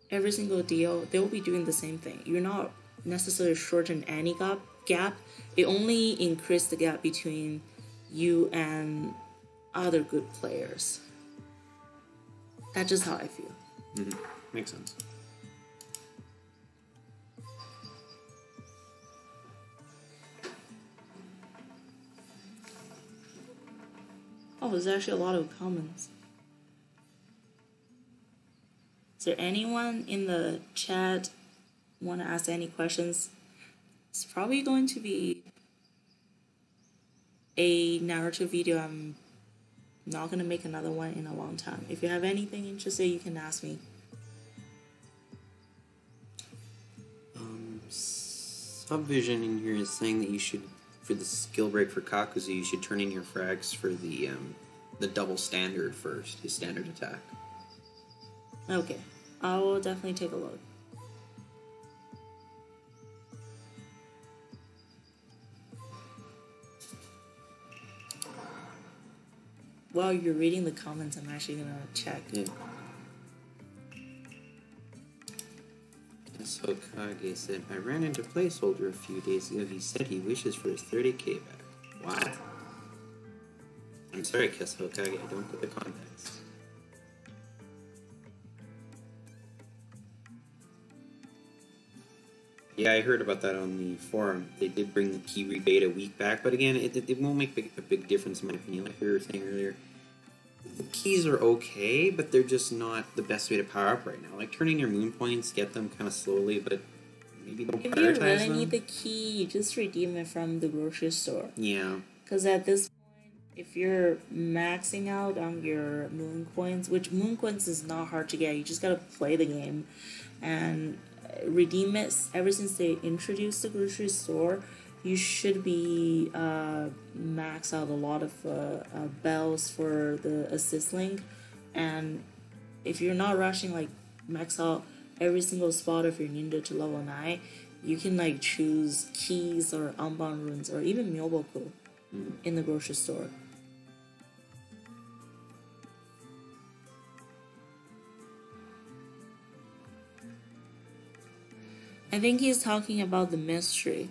every single deal, they will be doing the same thing. You're not necessarily shorten any gap. It only increased the gap between you and other good players. That's just how I feel. Makes sense. Oh, there's actually a lot of comments. Is there anyone in the chat want to ask any questions? It's probably going to be a Naruto video. I'm not going to make another one in a long time. If you have anything interesting, you can ask me. Subvision in here is saying that you should, for the skill break for Kakuzu, you should turn in your frags for the double standard first, his standard attack. Okay, I will definitely take a look. While you're reading the comments, I'm actually gonna check. Yeah. So Kage said, I ran into Placeholder a few days ago. He said he wishes for his 30k back. Wow. I'm sorry, Kiss Hokage, I don't get the context. Yeah, I heard about that on the forum. They did bring the key rebate a week back, but again, it won't make a big difference in my opinion. Like we were saying earlier, the keys are okay, but they're just not the best way to power up right now. Like turning your moon points, get them kind of slowly, but maybe don't If prioritize you really them. need the key, you just redeem it from the grocery store. Yeah. Because at this point, if you're maxing out on your moon coins, which moon coins is not hard to get, you just gotta play the game and redeem it. Ever since they introduced the grocery store, you should be max out a lot of bells for the assist link, and if you're not rushing, like max out every single spot of your ninja to level 9, you can like choose keys or unbound runes or even myoboku in the grocery store. I think he's talking about the mystery.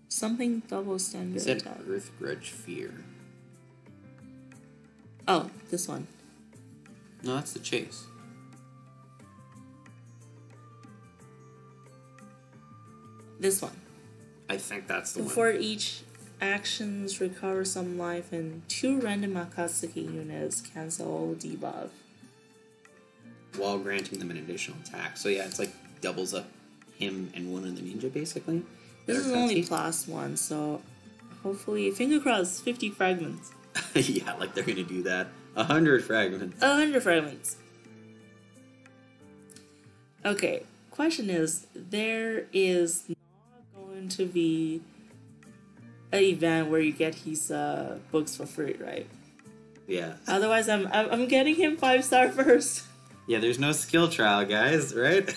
Something double standard Is that attack. Earth Grudge Fear? Oh, this one. No, that's the chase. This one. I think that's the Before one. each actions recover some life and 2 random Akatsuki units cancel all debuff. While granting them an additional attack. So yeah, it's like doubles up him and one of the ninja basically. This is only plus 1, so hopefully, finger crossed, 50 fragments. Yeah, like they're gonna do that. 100 fragments. 100 fragments. Okay, question is, there is not going to be an event where you get his books for free, right? Yeah. Otherwise, I'm getting him 5-star first. Yeah, there's no skill trial, guys, right?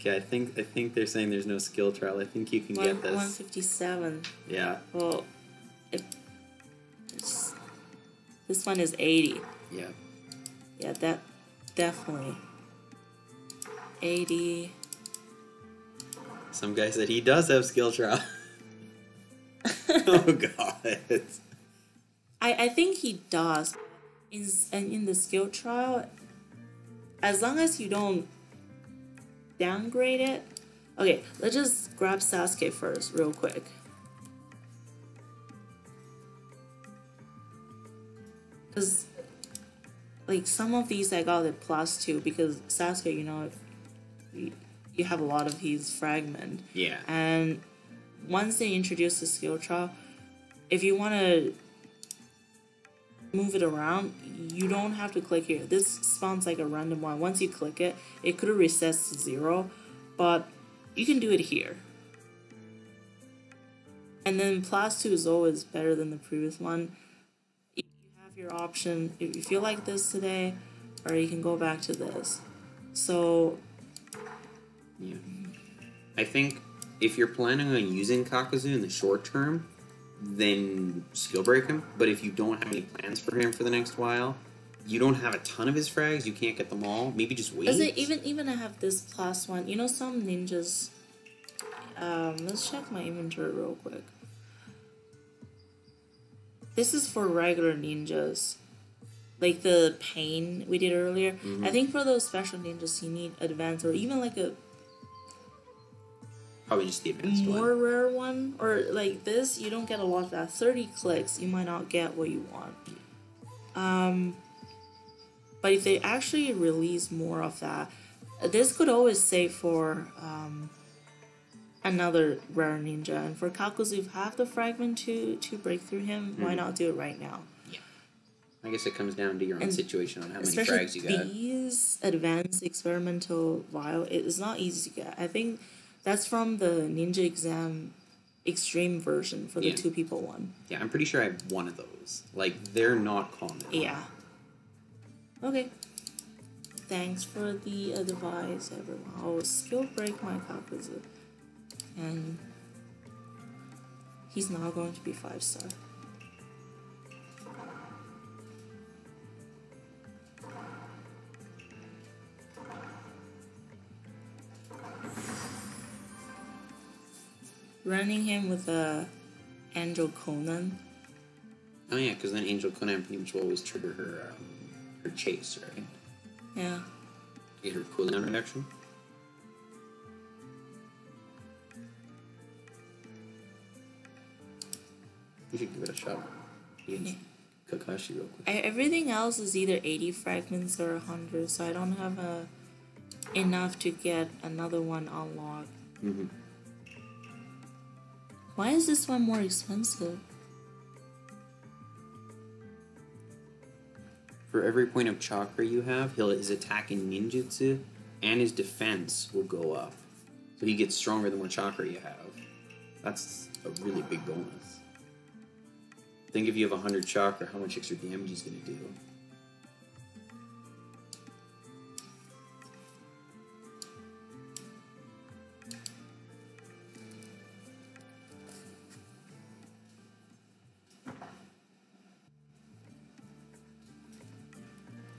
Okay, I think they're saying there's no skill trial. I think you can get this. 157. Yeah. Well, this one is 80. Yeah. Yeah, that definitely 80. Some guy said he does have skill trial. Oh god. I think he does. In the skill trial, as long as you don't downgrade it. Okay, let's just grab Sasuke first, real quick. Because, like, some of these I got it +2 because Sasuke, you know, you have a lot of his fragment. Yeah. And once they introduce the skill trial, if you want to move it around, you don't have to click here. This spawns like a random one. Once you click it, it could have resets to 0, but you can do it here. And then +2 is always better than the previous one. You have your option if you feel like this today, or you can go back to this. So Yeah. I think if you're planning on using Kakuzu in the short term, then skill break him. But if you don't have any plans for him for the next while, you don't have a ton of his frags, you can't get them all, maybe just wait. does it even I have this +1. You know, some ninjas, let's check my inventory real quick. This is for regular ninjas, like the pain we did earlier. I think for those special ninjas you need advanced, or even like a Probably just the advanced more one. rare one, or like this, you don't get a lot of that. 30 clicks, you might not get what you want. But if they actually release more of that, this could always save for another rare ninja. And for Kakuzu, if you have the fragment to break through him, why not do it right now? Yeah. I guess it comes down to your own And situation on how many especially frags you got. these advanced experimental vial, it is not easy to get. I think that's from the Ninja Exam Extreme version for the Yeah. 2 people one. Yeah, I'm pretty sure I have one of those. Like, they're not common. Yeah. Okay. Thanks for the advice, everyone. I'll skill break my Kakuzu. And he's not going to be 5-star. Running him with Angel Conan. Oh yeah, because then Angel Conan pretty much will always trigger her chase, right? Yeah. Get her cooldown reduction. You should give it a shot. Against Kakashi real quick. Everything else is either 80 fragments or 100, so I don't have enough to get another one unlocked. Mm-hmm. Why is this one more expensive? For every point of chakra you have, his attack in ninjutsu and his defense will go up. So he gets stronger the more chakra you have. That's a really big bonus. Think if you have 100 chakra, how much extra damage he's going to do.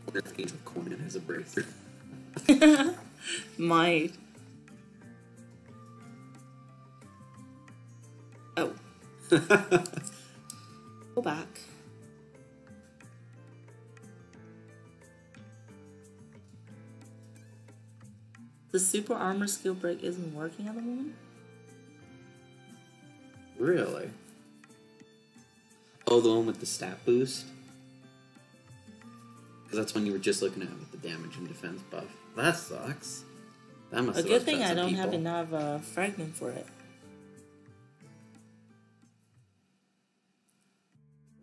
I wonder if Angel Conan has a breakthrough. Might. Oh. Go back. The super armor skill break isn't working at the moment? Really? Oh, the one with the stat boost? Because that's when you were just looking at with the damage and defense buff. That sucks. That must A have good upset thing I some don't have people. enough fragment for it.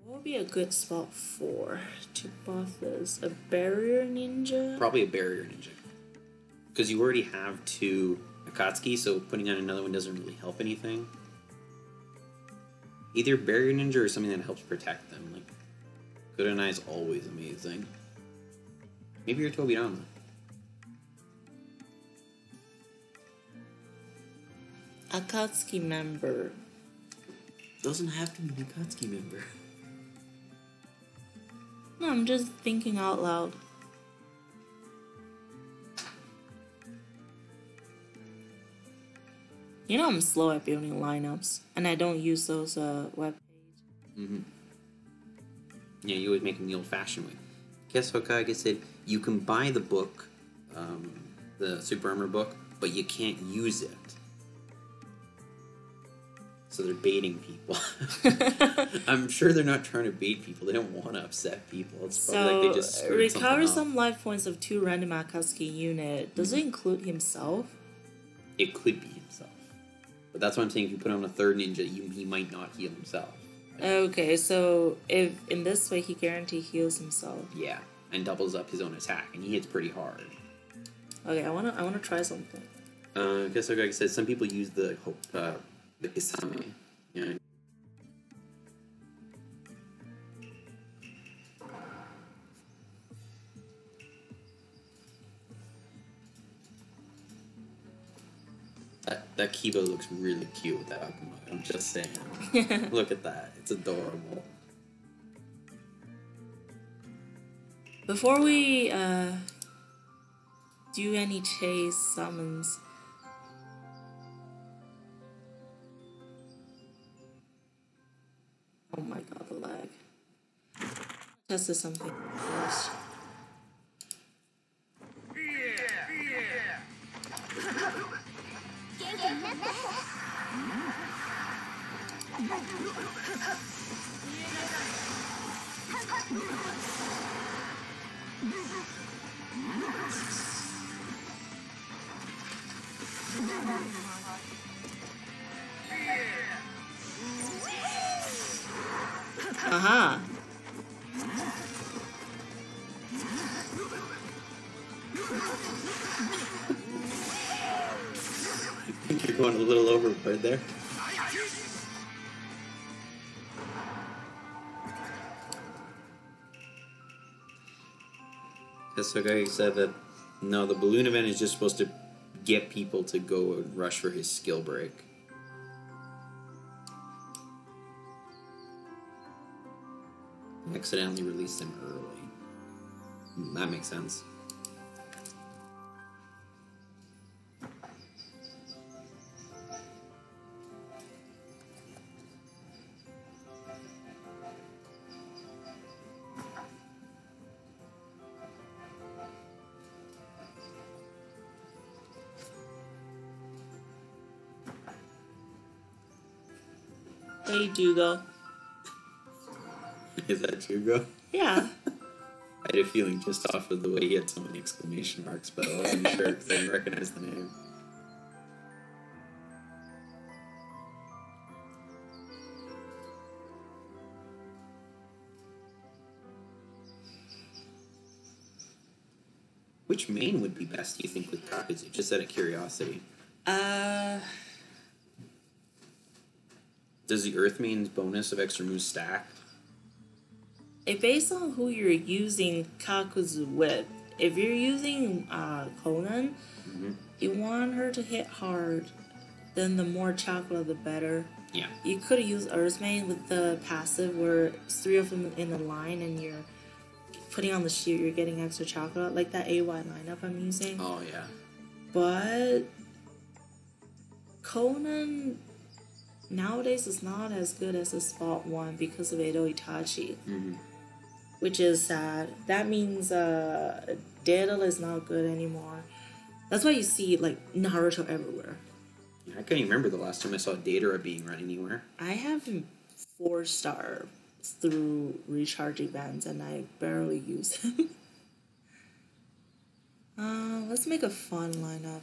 What would be a good spot to buff this? A barrier ninja? Probably a barrier ninja. Because you already have 2 Akatsuki, so putting on another one doesn't really help anything. Either barrier ninja or something that helps protect them. Like, Kurenai is always amazing. Maybe you're Tobirama. Akatsuki member. Doesn't have to be an Akatsuki member. No, I'm just thinking out loud. You know I'm slow at building lineups, and I don't use those web pages. Mm-hmm. Yeah, you always make them the old-fashioned way. Guess Hokage said you can buy the book, the Super Armor book, but you can't use it. So they're baiting people. I'm sure they're not trying to bait people. They don't want to upset people. It's probably like they just screwed recover something up. some life points of 2 random Akatsuki unit. Does it include himself? It could be himself. But that's what I'm saying. If you put on a 3rd ninja, he might not heal himself. Okay, so if in this way he guaranteed heals himself. Yeah, and doubles up his own attack, and he hits pretty hard. Okay, I wanna try something. Guess like I said, some people use the Isame. Yeah. That Kiba looks really cute with that Akuma. I'm just saying. Look at that. It's adorable. Before we do any chase summons, oh my god, the lag. Test is something first. Aha! think you're going a little overboard there. Hisoka said that no, the balloon event is just supposed to get people to go and rush for his skill break. Accidentally released him early. That makes sense. Hey, Dougal. Is that Hugo? Yeah. I had a feeling just off of the way he had so many exclamation marks, but I wasn't sure because I didn't recognize the name. Which main would be best, do you think, with Kakuzu? Just out of curiosity. Does the Earth main's bonus of extra moves stack? It based on who you're using Kakuzu with. If you're using Conan, you want her to hit hard. Then the more chakra, the better. Yeah. You could use Earthmane with the passive where it's 3 of them in a line and you're putting on the shield, you're getting extra chakra. Like that AY lineup I'm using. Oh, yeah. But Conan nowadays is not as good as the spot one because of Edo Itachi. Which is sad. That means Daedal is not good anymore. That's why you see like Naruto everywhere. Yeah, I can't even remember the last time I saw Datara being run anywhere. I have him 4-star through recharge events and I barely use him. Let's make a fun lineup.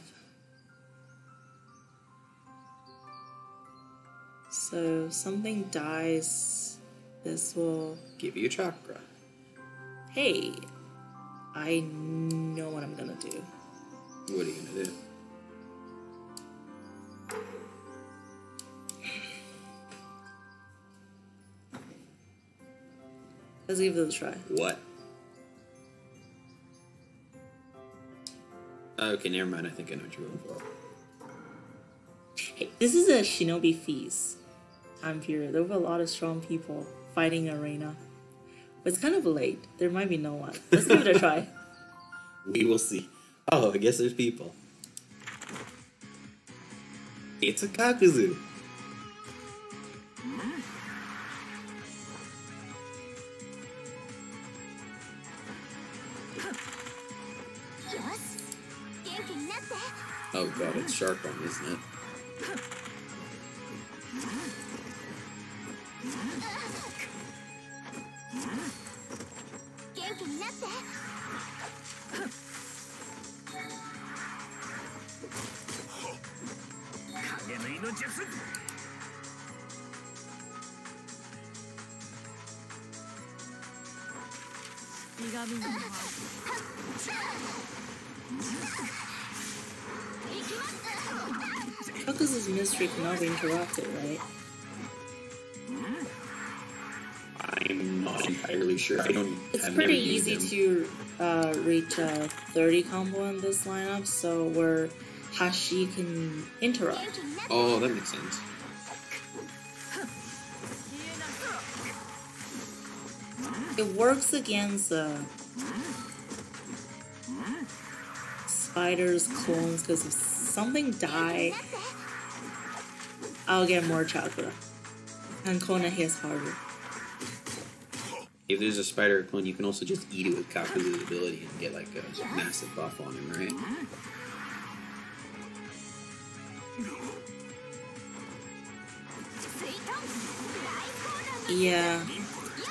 So something dies, this will give you chakra. Hey, I know what I'm gonna do. What are you gonna do? Let's give it a try. What? Okay, never mind. I think I know what you're going for. Hey, this is a shinobi feast time period. There were a lot of strong people fighting arena. But it's kind of late. There might be no one. Let's give it a try. We will see. Oh, I guess there's people. It's a Kakuzu. Oh god, it's Shark One, isn't it? Kakuzu's mystery cannot be interrupted, right? I'm not entirely sure. I don't. It's I've pretty never used easy them. to reach a 30 combo in this lineup, so where Hashi can interrupt. Oh, that makes sense. It works against spiders, clones, because if something die, I'll get more chakra. And Kona hits harder. If there's a spider clone, you can also just eat it with Kakuzu's ability and get like a massive buff on him, right? Yeah,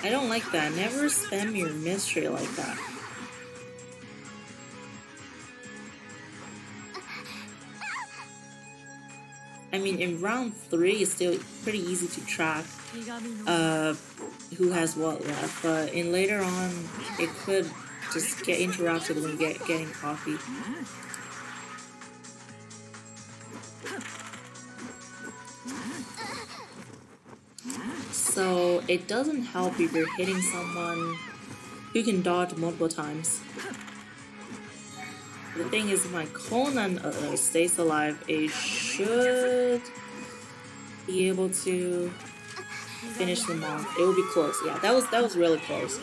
I don't like that. Never spam your mystery like that. I mean, in round 3, it's still pretty easy to track who has what left, but in later on, it could just get interrupted when you getting coffee. So it doesn't help if you're hitting someone who can dodge multiple times. The thing is, if my Conan stays alive, it should be able to finish them off. It will be close. Yeah, that was really close.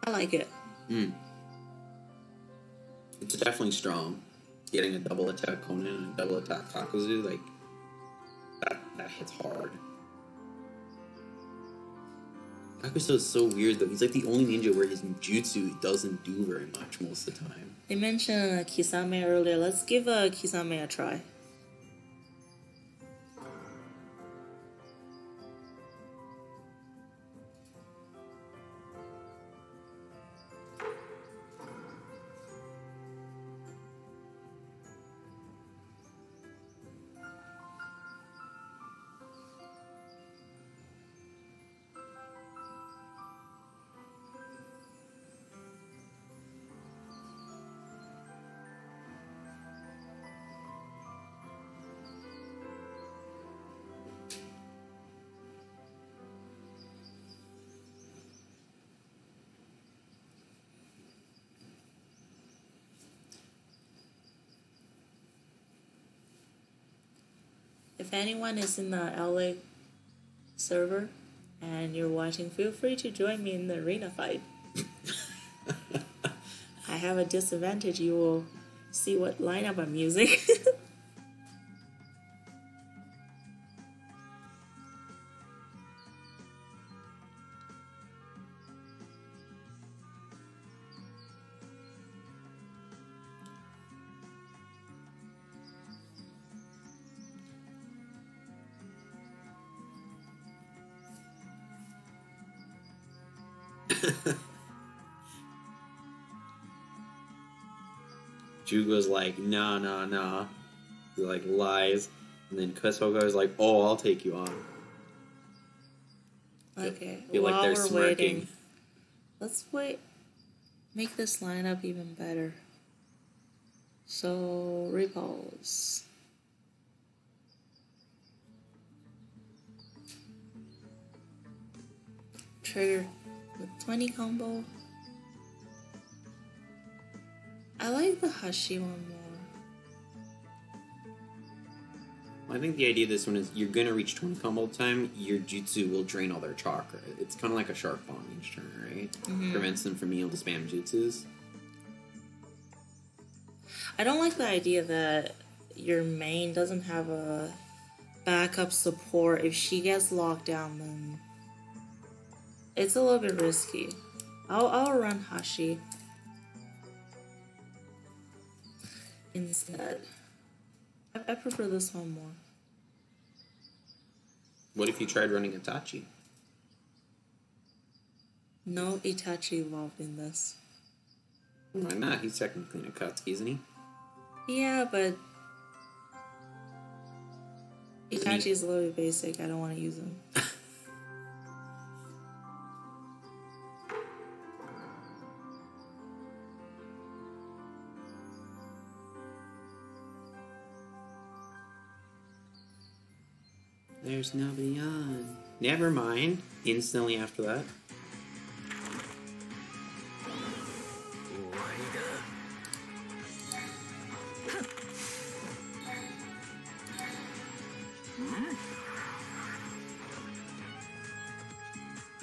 I like it. It's definitely strong. Getting a double attack Conan and a double attack Kakuzu, like that hits hard. Kakuzu is so weird though. He's like the only ninja where his jutsu doesn't do very much most of the time. They mentioned Kisame earlier. Let's give Kisame a try. If anyone is in the LA server and you're watching, feel free to join me in the arena fight. I have a disadvantage. You will see what lineup I'm using. Jugo's like, nah. He like lies. And then Kusogo's like, oh, I'll take you on. Okay, Feel like while they're we're smirking. waiting, let's wait. Make this lineup even better. So, repose. Trigger with 20 combo. I like the Hashi one more. I think the idea of this one is you're gonna reach 20 combo time, your jutsu will drain all their chakra. It's kind of like a shark bomb each turn, right? Prevents them from being able to spam jutsus. I don't like the idea that your main doesn't have a backup support. If she gets locked down, then it's a little bit risky. I'll run Hashi instead. I prefer this one more. What if you tried running Itachi? No Itachi involved in this. Why not? He's technically an Akatsuki, isn't he? Yeah, but Itachi is a little bit basic. I don't want to use him. There's nobody on. Never mind. Instantly after that.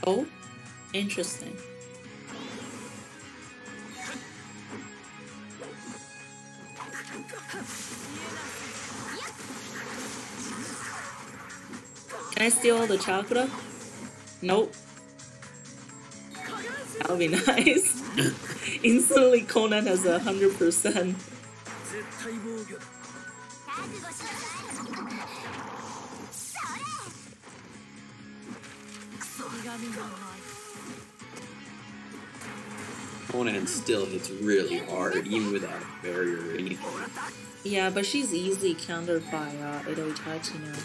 Oh, interesting. Can I steal all the chakra? Nope. That would be nice. Instantly Conan has 100%. Conan still hits really hard, even without a barrier or anything. Yeah, but she's easily countered by Edo Itachi now.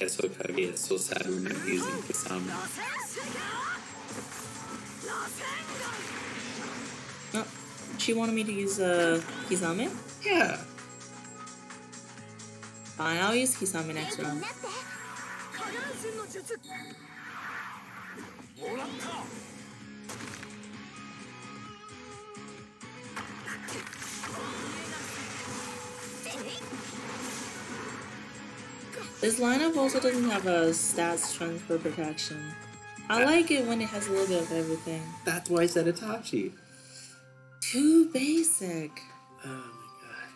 guess Hokage is so sad we're not using Kasami. No, she wanted me to use Kisame? Yeah. Fine, I'll use Kisame next round. This lineup also doesn't have a stats transfer protection. I like it when it has a little bit of everything. That's why I said Itachi. Too basic. Oh my god.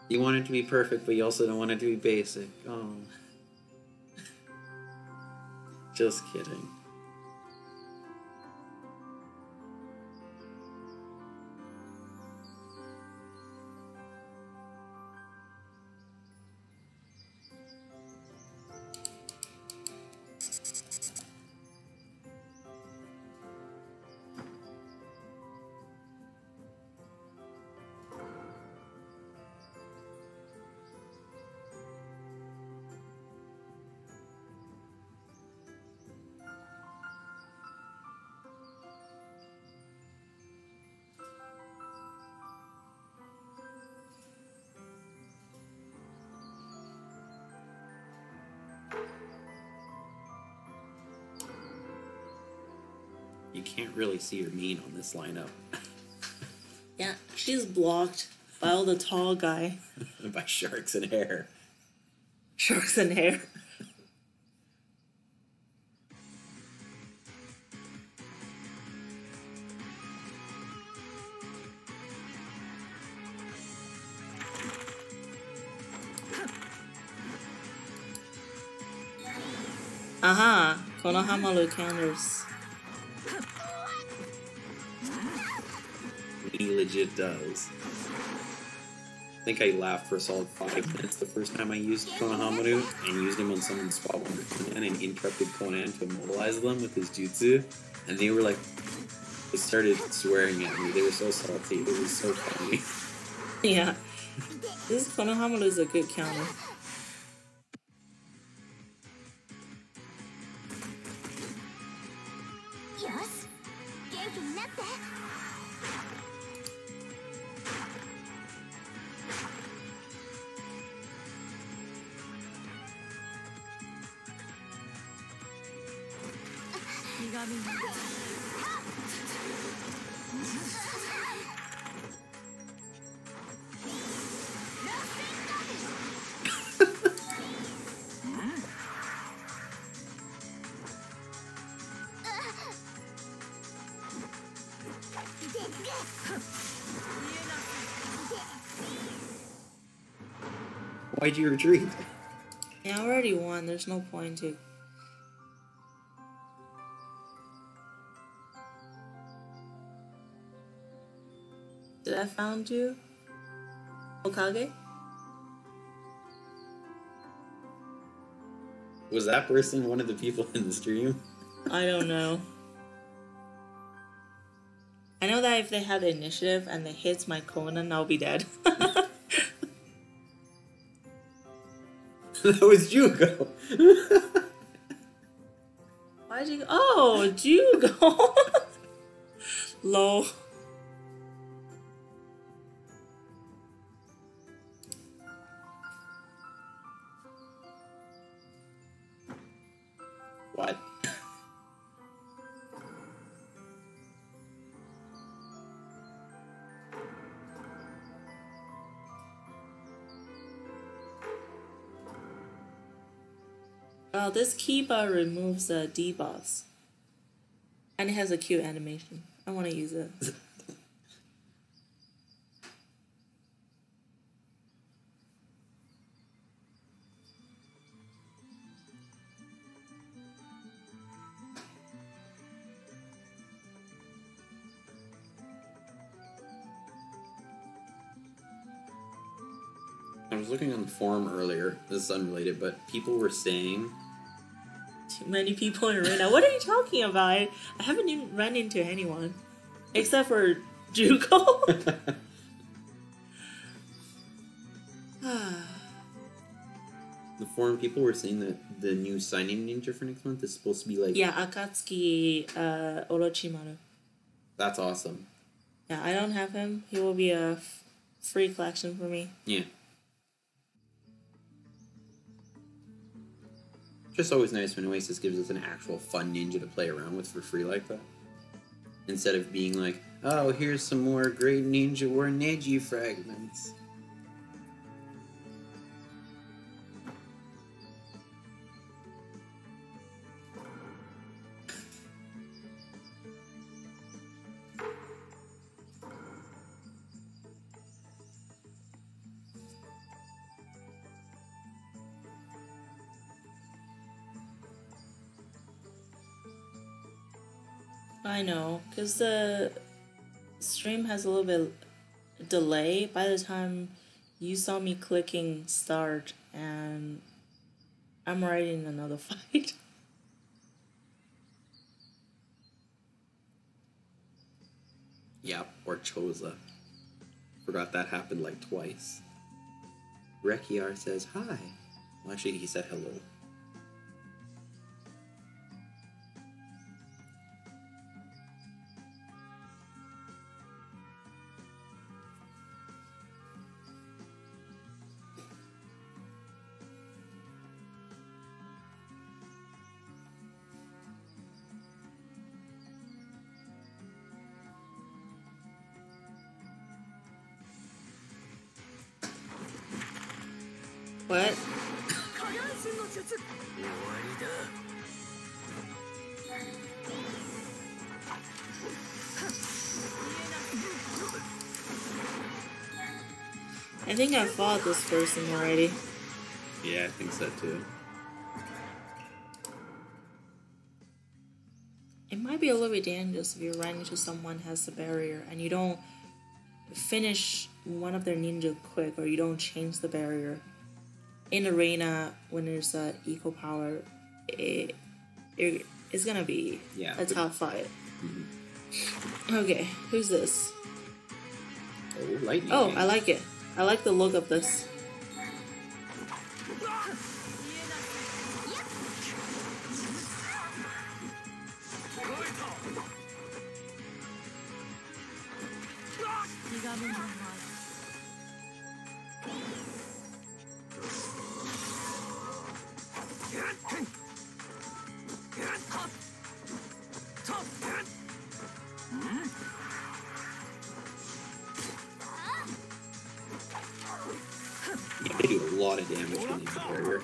You want it to be perfect, but you also don't want it to be basic. Oh. Just kidding. You can't really see her mean on this lineup. Yeah, she's blocked by all the tall guy. By sharks and hair. Sharks and hair. Aha, Konohamaru counters. He legit does. I think I laughed for a solid 5 minutes the first time I used Konohamaru and used him on someone's spot under Conan and interrupted Conan to immobilize them with his jutsu. And they were like, they started swearing at me. They were so salty. It was so funny. Yeah. This Konohamaru is a good counter. Why'd you retreat? Yeah, I already won. There's no point to. Did I found you? Hokage? Was that person one of the people in the stream? I don't know. I know that if they had the initiative and they hit my Conan, I'll be dead. That was Jugo. Why'd you go? Oh, Jugo! Lol. What? Well, this Kiba removes the debuffs. And it has a cute animation. I want to use it. I was looking on the forum earlier. This is unrelated, but people were saying Too many people in arena. What are you talking about? I haven't even run into anyone. Except for Jugo. The foreign people were saying that the new signing ninja for next month is supposed to be like... Yeah, Akatsuki Orochimaru. That's awesome. Yeah, I don't have him. He will be a free collection for me. Yeah. Just always nice when Oasis gives us an actual fun ninja to play around with for free like that. Instead of being like, oh, here's some more great ninja or Neji fragments. I know, because the stream has a little bit delay by the time you saw me clicking start, and I'm already in another fight. Yep, or Choza. Forgot that happened like twice. Rekiar says hi. Well, actually, he said hello. What? I think I fought this person already. Yeah, I think so too. It might be a little bit dangerous if you run into someone who has the barrier and you don't finish one of their ninja quick, or you don't change the barrier. In arena, when there's equal power, it's gonna be a tough fight. Mm-hmm. Okay, who's this? Oh, lightning. Oh, I like it. I like the look of this. Yeah, they do a lot of damage when they barrier.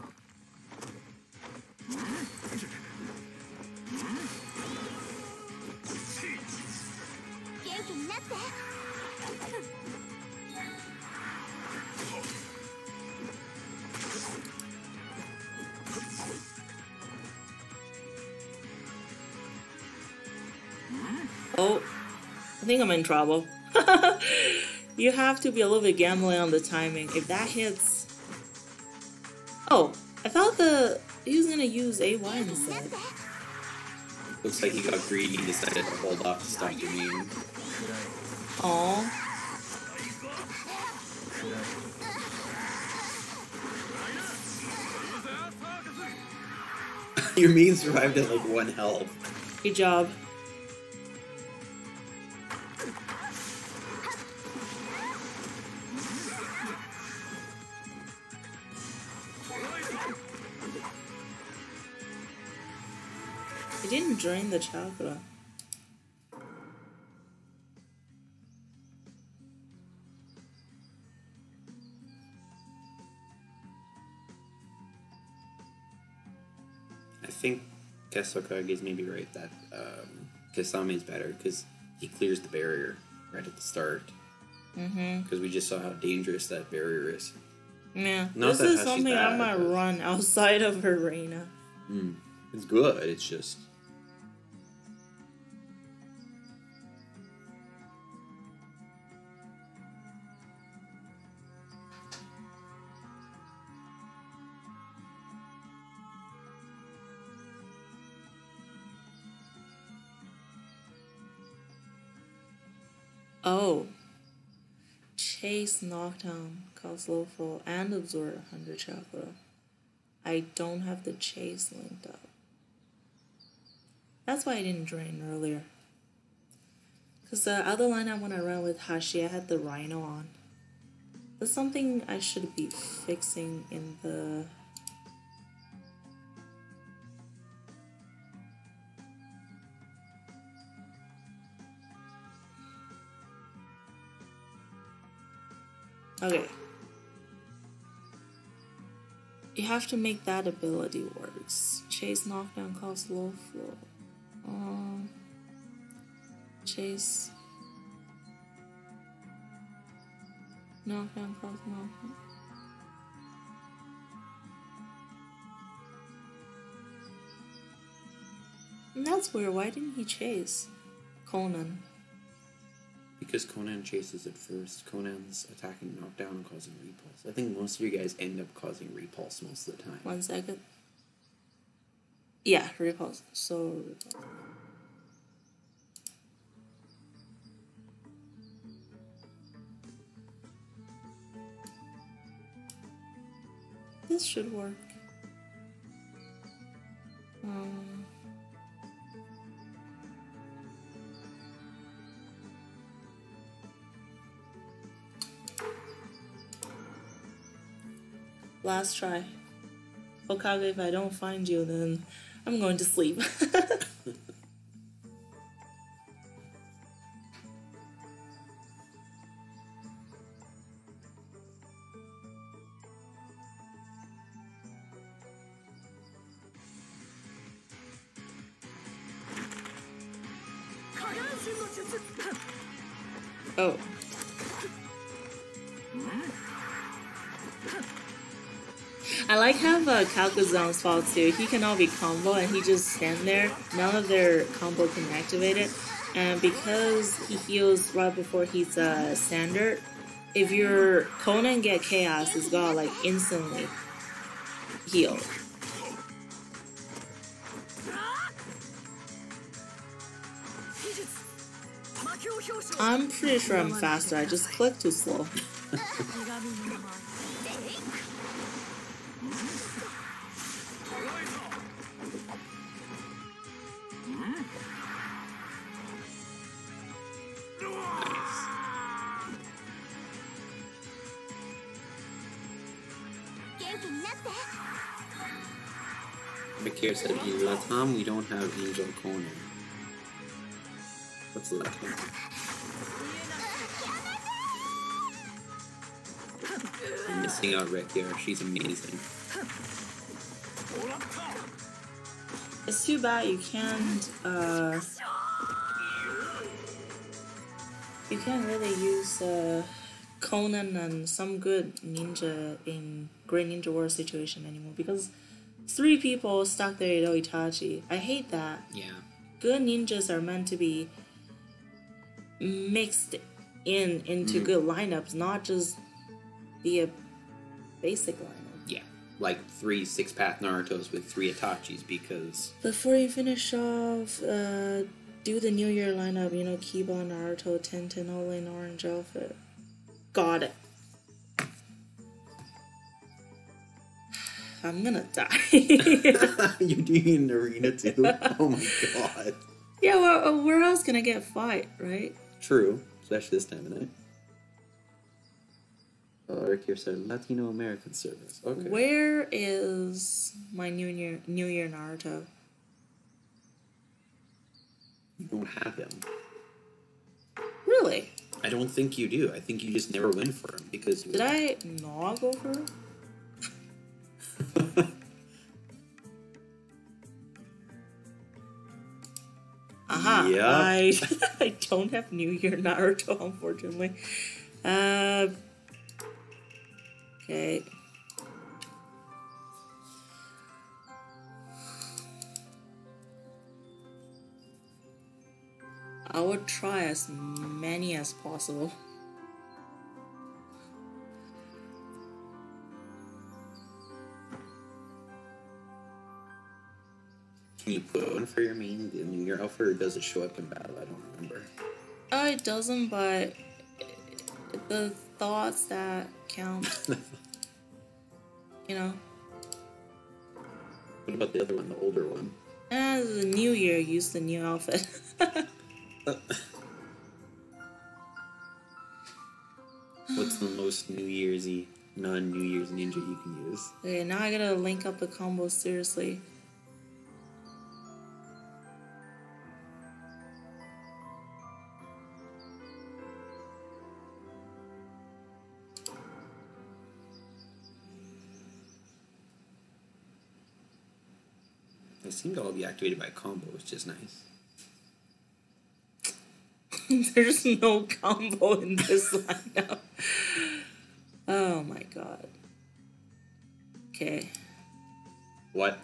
Oh, I think I'm in trouble. You have to be a little bit gambling on the timing. If that hits... Oh, I thought he was gonna use AY instead. Looks like he got greedy and decided to hold off to stop your meme. Aww. Your meme survived at like 1 health. Good job. It didn't drain the chakra. I think Kesokage is maybe right that Kasame is better because he clears the barrier right at the start. Because we just saw how dangerous that barrier is. Yeah, Not this is something I might run outside of arena. It's good, it's just... Oh. Chase knockdown, cause low fall, and absorb 100 chakra. I don't have the chase linked up. That's why I didn't drain earlier. Because the other line I want to run with Hashi, I had the Rhino on. That's something I should be fixing in the... Okay. You have to make that ability works. Chase knockdown costs low flow. Chase knockdown costs knockdown. And that's weird. Why didn't he chase Conan? Because Conan chases it first. Conan's attacking knockdown and causing repulse. I think most of you guys end up causing repulse most of the time. 1 second. Yeah, repulse. So repulse. This should work. Last try. Okage, if I don't find you, then I'm going to sleep. Oh. I like how Kalkazan's fault too. He cannot be combo and he just stand there. None of their combo can activate it. And because he heals right before he's standard, if your Conan get chaos, it's got like instantly heal. I'm pretty sure I'm faster. I just click too slow. Bakir said, in Latam, we don't have Angel Conan. What's Latam? I'm missing out right here. She's amazing. It's too bad you can't really use Conan and some good ninja in Great Ninja War situation anymore because 3 people stuck there at Itachi. I hate that. Yeah. Good ninjas are meant to be mixed into good lineups, not just be a basic lineup. Yeah. Like 3 6-path Narutos with 3 Itachis because... Before you finish off, do the New Year lineup, you know, Kiba, Naruto, Tenten, all in orange outfit. Got it. I'm gonna die. You're doing an arena too? Oh my god. Yeah, well, where else can I get fight, right? True, especially this time of night. Rick here said Latino American service. Okay. Where is my New Year Naruto? You don't have him. Really? I don't think you do. I think you just never win for him because... Did I not go for him? Aha! Yep. I don't have New Year Naruto, unfortunately. Okay. I would try as many as possible. Can you put one for your main the New Year outfit, or does it show up in battle? I don't remember. It doesn't, but the thoughts that count. You know? What about the other one, the older one? The new year used the new outfit. What's the most New Year's-y, non-New Year's ninja you can use? Okay, now I gotta link up the combos seriously. They seem to all be activated by combo, which is nice. There's no combo in this lineup. Oh my god. Okay. What?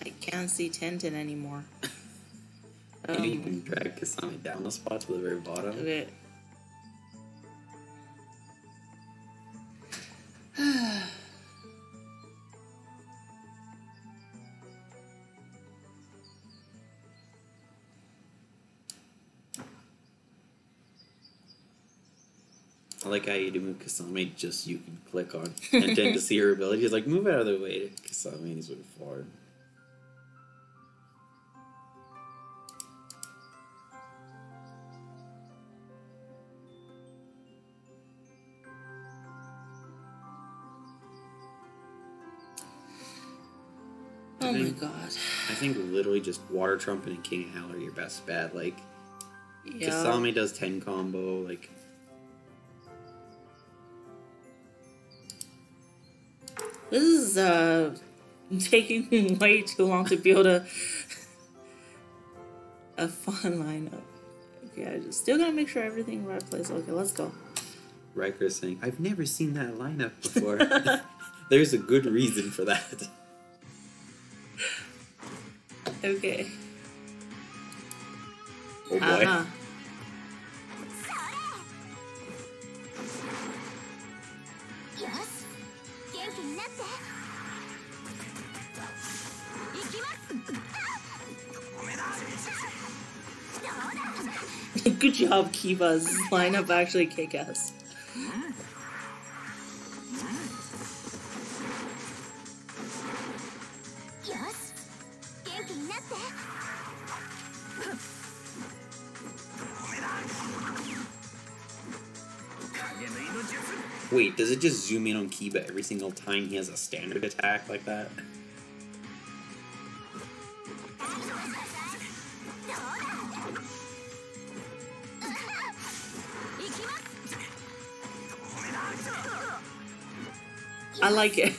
I can't see Tenten anymore. Can you even drag Kasami down a spot to the very bottom? Okay. I like how you do move Kasami, just you can click on and tend to see her ability. He's like, move out of the way, Kasami, and he's moving forward. Oh my god. I think literally just Water Trumpet and King Hal are your best bet. Like, Yeah. Kasami does 10 combo, like... This is taking way too long to build a fun lineup. Okay, I just still gotta make sure everything in the right place. Okay, let's go. Riker's saying, I've never seen that lineup before. There's a good reason for that. Okay. Oh boy. Good job, Kiva. This lineup actually kick-ass. Wait, does it just zoom in on Kiba every single time he has a standard attack like that? I like it.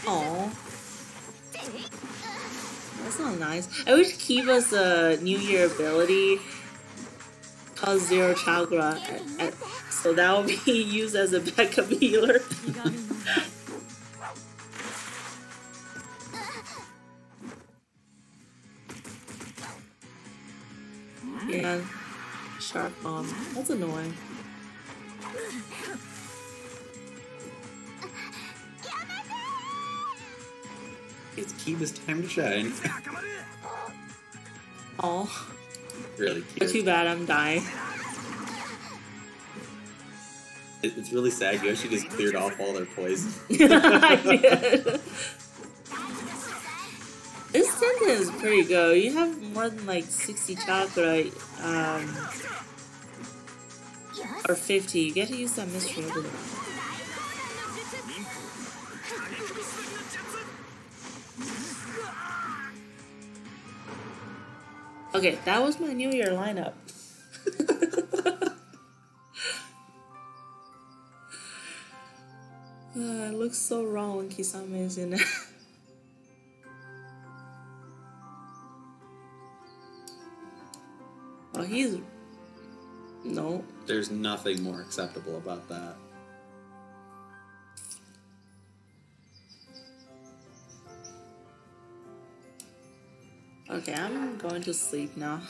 Aww. That's not nice. I wish Kiva's New Year ability caused 0 chakra, so that will be used as a backup healer. Yeah, shark bomb. That's annoying. It's Kiba's time to shine. Oh, Really cute. too bad I'm dying. It's really sad. Yoshi just cleared off all their poison. I did. This thing is pretty good. You have more than like 60 chakra, or 50. You get to use that mystery ability. Okay, that was my New Year lineup. It looks so wrong when Kisame is in it. Oh, he's... No. There's nothing more acceptable about that. Okay, I'm going to sleep now.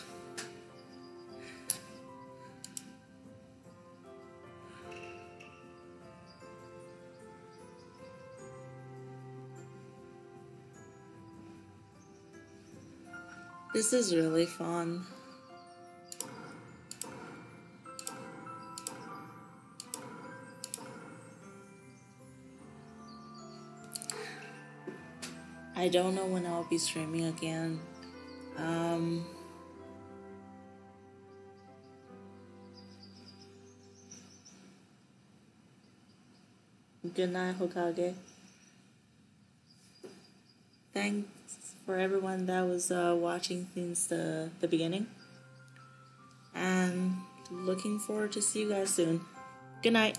This is really fun. I don't know when I'll be streaming again. Good night, Hokage. Thanks for everyone that was watching since the beginning. And looking forward to see you guys soon. Good night.